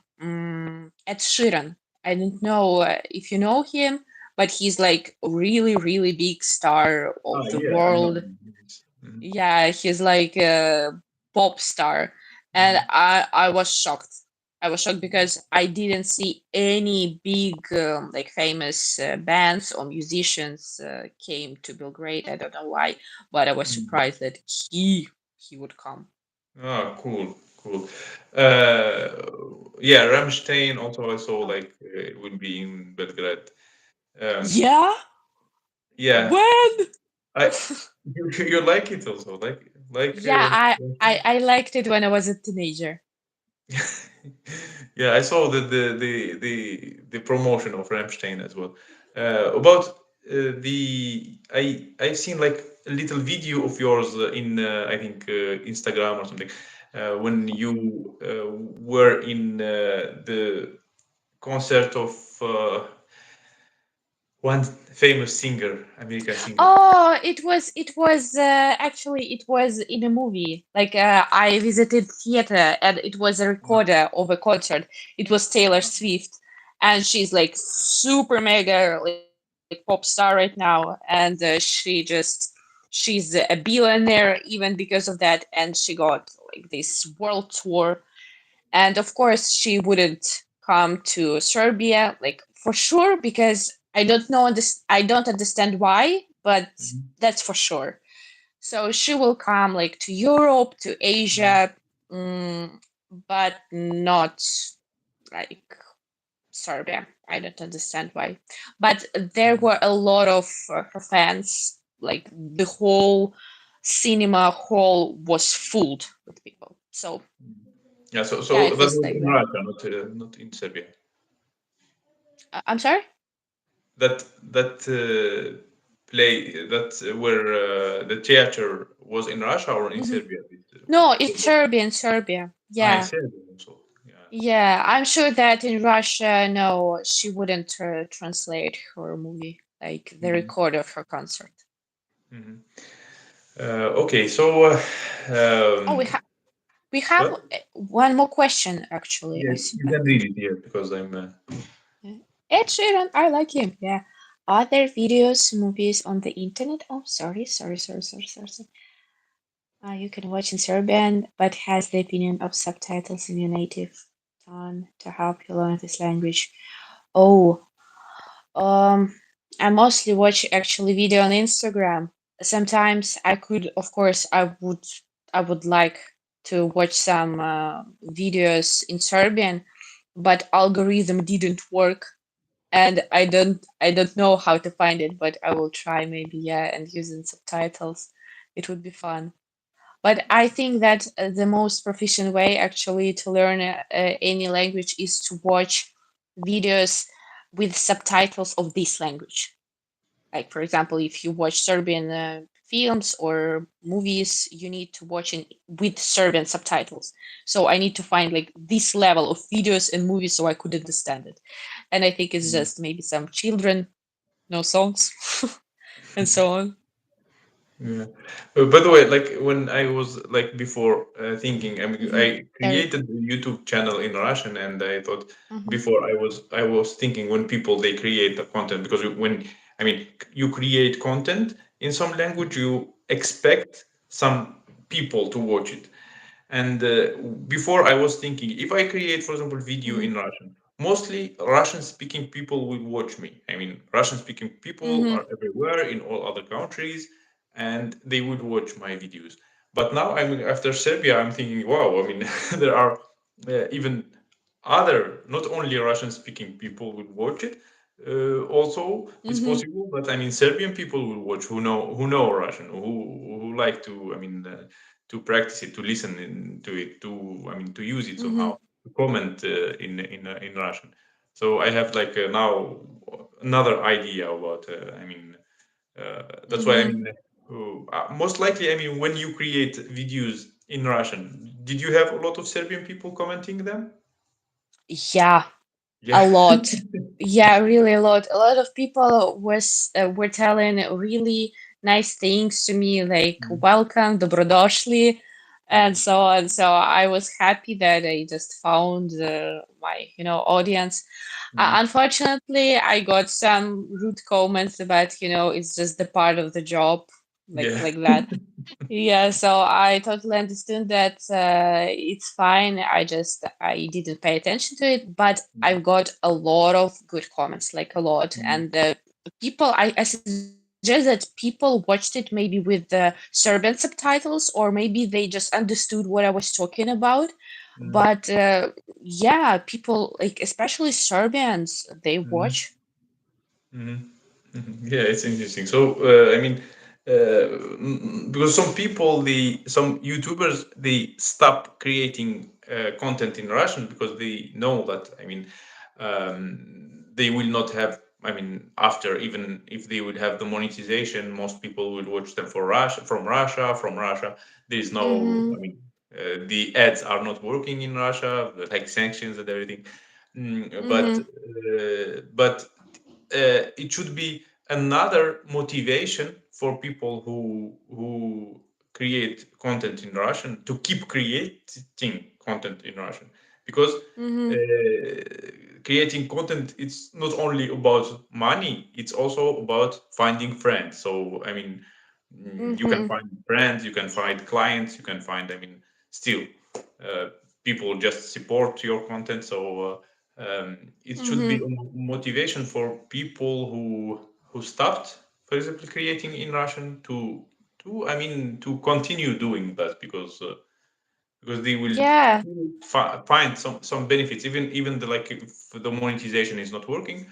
B: Ed Sheeran. I don't know if you know him, but he's like a really, really big star
C: ah,
B: of the
C: yeah, I know.
B: world.
C: Yes. Mhm,
B: Yeah, he's like a pop star. And
C: mhm,
B: I was shocked. I was shocked because I didn't see any big, like famous bands or musicians came to Belgrade. I don't know why, but I was
C: mhm.
B: surprised that he would come.
C: Ah, cool, cool. Uh, yeah, Rammstein also I saw like will be in Belgrade. Um,
B: Yeah?
C: yeah,
B: When?
C: I you like it also like
B: Yeah, I
C: Rammstein?
B: I liked it when I was a teenager.
C: Yeah, I saw the promotion of Rammstein as well. About the I've seen like a little video of yours in I think Instagram or something when you were in the concert of one famous singer, American singer.
B: Oh, actually it was in a movie. Like I visited theater and it was a recorder of a concert. It was Taylor Swift, and she's like super mega like pop star right now, and she's a billionaire even because of that, and she got like this world tour, and of course she wouldn't come to Serbia, like for sure, because I don't understand why, but
C: Mhm.
B: that's for sure. So she will come like to Europe, to Asia, mm, but not like Serbia. I don't understand why. But there were a lot of her fans, like the whole cinema hall was full with people. So
C: Yeah,
B: yeah,
C: so
B: it
C: that
B: was
C: was
B: like
C: in
B: that.
C: Russia, not in Serbia.
B: I'm sorry?
C: That play where the theater was in Russia or in
B: Hmm.
C: Serbia.
B: No, in Serbia, in Serbia.
C: Ah, in
B: Yeah.
C: Serbia also. Yeah.
B: Yeah, I'm sure that in Russia, no, she wouldn't translate her movie, like the
C: Mhm,
B: record of her concert.
C: mhm. Okay, so
B: Oh, we have
C: what?
B: one more question actually.
C: Yeah,
B: I see
C: you
B: that.
C: can read it here because I'm.
B: Ed Sheeran, I like him. Yeah. other videos, movies on the internet. Oh, sorry. You can watch in Serbian, but has the opinion of subtitles in your native tongue to help you learn this language. Oh, um, I mostly watch actually video on Instagram. Sometimes I could, of course, I would like to watch some videos in Serbian, but algorithm didn't work, and I don't know how to find it, but I will try maybe, yeah, and using subtitles. It would be fun. But I think that the most proficient way actually to learn any language is to watch videos with subtitles of this language. Like, for example, if you watch Serbian films or movies, you need to watch it with Serbian subtitles. So I need to find like this level of videos and movies so I could understand it. And I think it's just maybe some children, no songs, and so on.
C: Yeah. By the way, like when I was like before thinking, I mean,
B: Hmm.
C: I created a YouTube channel in Russian, and I thought
B: Hmm.
C: before I was thinking when people they create the content because when I mean you create content in some language, you expect some people to watch it. And before I was thinking, if I create, for example, video in
B: Hmm.
C: Russian, mostly Russian-speaking people will watch me. I mean, Russian-speaking people
B: Hmm.
C: are everywhere in all other countries, and they would watch my videos. But now I'm after Serbia, I'm thinking, wow, I mean, there are even other, not only Russian-speaking people would watch it. Also, it's
B: Hmm.
C: possible, but I mean, Serbian people will watch who know Russian, who like to, I mean, to practice it, to listen to it, to I mean, to use it
B: Hmm.
C: somehow, to comment in Russian. So I have like now another idea about. I mean, that's why I
B: Hmm.
C: mean, most likely, I mean, when you create videos in Russian, did you have a lot of Serbian people commenting them?
B: Yeah,
C: Yeah.
B: a lot. Yeah, really a lot. A lot of people were telling really nice things to me, like
C: Mm,
B: welcome, dobrodošli, and so on. So I was happy that I just found my, audience.
C: mm,
B: Unfortunately, I got some rude comments about, it's just the part of the job,
C: yeah.
B: like that. Yeah, so I totally understood that it's fine. I didn't pay attention to it, but I've got a lot of good comments, like a lot.
C: Mm,
B: And I suggest that people watched it maybe with the Serbian subtitles, or maybe they just understood what I was talking about.
C: mm,
B: But yeah, people like especially Serbians, they
C: mm,
B: watch.
C: mm. Yeah, it's interesting. So, I mean, because some people, some YouTubers, they stop creating content in Russian because they know that, I mean, they will not have, I mean, after even if they would have the monetization, most people would watch them for Russia, from Russia. There is no,
B: Mm-hmm.
C: I mean, the ads are not working in Russia, like sanctions and everything.
B: Mm-hmm.
C: But it should be another motivation for people who create content in Russian to keep creating content in Russian because
B: Mm-hmm.
C: creating content it's not only about money, it's also about finding friends. So I mean, you can
B: Mm-hmm.
C: find friends, you can find clients, you can find, I mean, still uh, people just support your content. So it should be
B: Mm-hmm.
C: a motivation for people who stopped, for example, creating in Russian to I mean to continue doing that because they will
B: Yeah.
C: find some benefits even the like if the monetization is not working,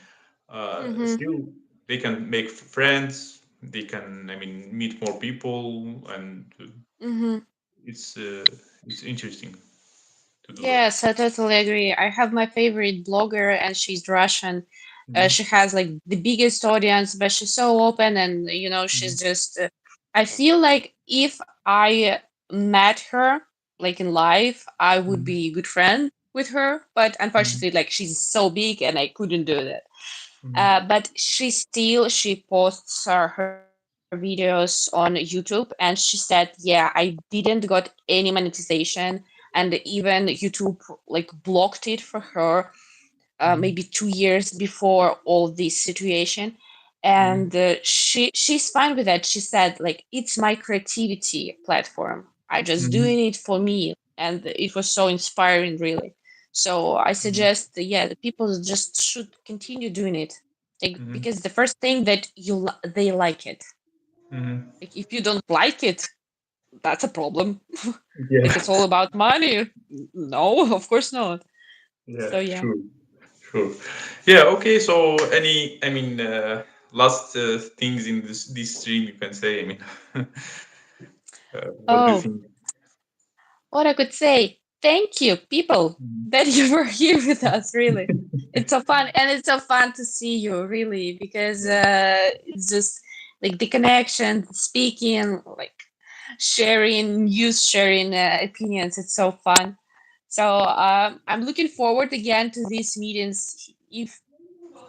B: Mm-hmm.
C: still they can make friends, they can, I mean, meet more people, and
B: Mm-hmm.
C: it's uh, it's interesting to do that.
B: Yes, I totally agree. I have my favorite blogger, and she's Russian.
C: Mhm,
B: She has like the biggest audience, but she's so open, and she's
C: mhm,
B: just. I feel like if I met her like in life, I would
C: mhm,
B: be a good friend with her. But
C: mhm,
B: unfortunately, like she's so big, and I couldn't do that.
C: mhm,
B: But she posts her videos on YouTube, and she said, "Yeah, I didn't got any monetization, and even YouTube like blocked it for her, maybe
C: mhm,
B: 2 years before all this situation." and she's fine with that. She said like it's my creativity platform. I just
C: Mhm.
B: doing it for me, and it was so inspiring, really. So I
C: Mhm.
B: suggest, yeah, the people just should continue doing it, like,
C: Mhm.
B: because the first thing that they like it.
C: Mhm.
B: Like if you don't like it, that's a problem.
C: Yeah.
B: If it's all about money, no, of course not.
C: Yeah.
B: So yeah.
C: True. True. Yeah. Okay. So, any, I mean, last things in this stream you can say. I mean, what do you
B: Oh,
C: think?
B: what I could say, thank you, people,
C: Mhm.
B: that you were here with us, really. It's so fun, and it's so fun to see you, really, because
C: Yeah.
B: it's just like the connection, speaking, like sharing, news sharing, opinions. It's so fun. So I'm looking forward again to these meetings. If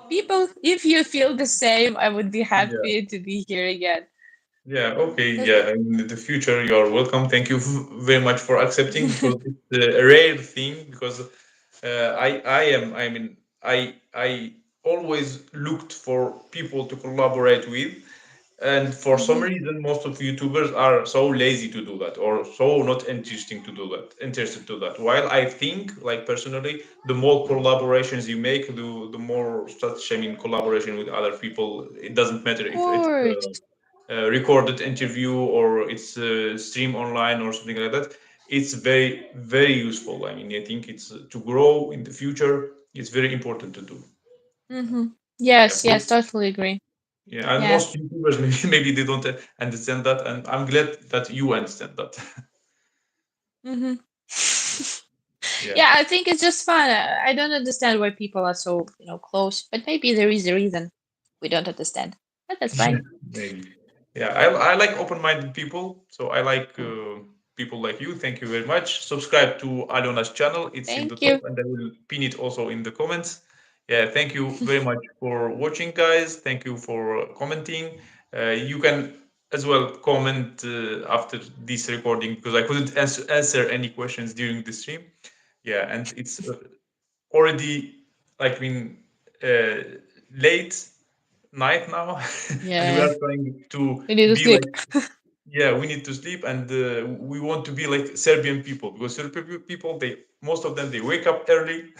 B: people, if you feel the same, I would be
C: Yeah.
B: happy to be here again.
C: Yeah, okay,
B: So,
C: yeah. In the future, you are welcome. Thank you very much for accepting, because it's a rare thing. Because I mean, I always looked for people to collaborate with, and for some
B: mhm.
C: reason, most of YouTubers are so lazy to do that, or so not interested to that. While I think, like personally, the more collaborations you make, the more such, I mean, collaboration with other people. It doesn't matter
B: Of
C: if it's
B: course.
C: recorded interview or it's stream online or something like that. It's very useful. I mean, I think it's to grow in the future, it's very important to do.
B: Hmm.
C: Yeah.
B: Yes, yes, totally agree.
C: Yeah, and
B: Yeah.
C: most YouTubers maybe they don't understand that, and I'm glad that you understand that.
B: Hmm.
C: Yeah,
B: Yeah, I think it's just fun. I don't understand why people are so, close, but maybe there is a reason we don't understand. But that's
C: yeah,
B: fine.
C: maybe. Yeah, I like open-minded people, so I like people like you. Thank you very much. Subscribe to Alona's channel. It's in the
B: Thank
C: top,
B: you.
C: and I will pin it also in the comments. Yeah, thank you very much for watching, guys. Thank you for commenting. You can as well comment after this recording, because I couldn't answer any questions during the stream. Yeah, and it's already, like, uh, late night now, and we
B: Yeah,
C: are trying to
B: we need to
C: be
B: sleep.
C: like, yeah, we need to sleep, and we want to be like Serbian people, because Serbian people, they, most of them, they wake up early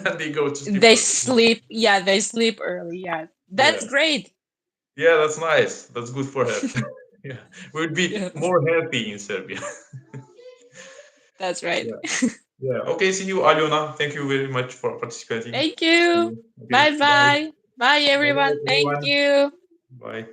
C: and they go to sleep
B: They
C: early.
B: sleep. Yeah, they sleep early. Yeah,
C: Yeah,
B: that's great.
C: yeah, that's nice. That's good for health. Yeah, we would be
B: Yes,
C: more healthy in Serbia.
B: that's right.
C: Yeah, yeah. Okay, see you, Aliona. Thank you very much for participating.
B: Thank
C: See
B: you.
C: you. Okay,
B: Bye
C: bye.
B: bye. Bye,
C: Bye,
B: everyone. Thank
C: everyone.
B: you.
C: Bye.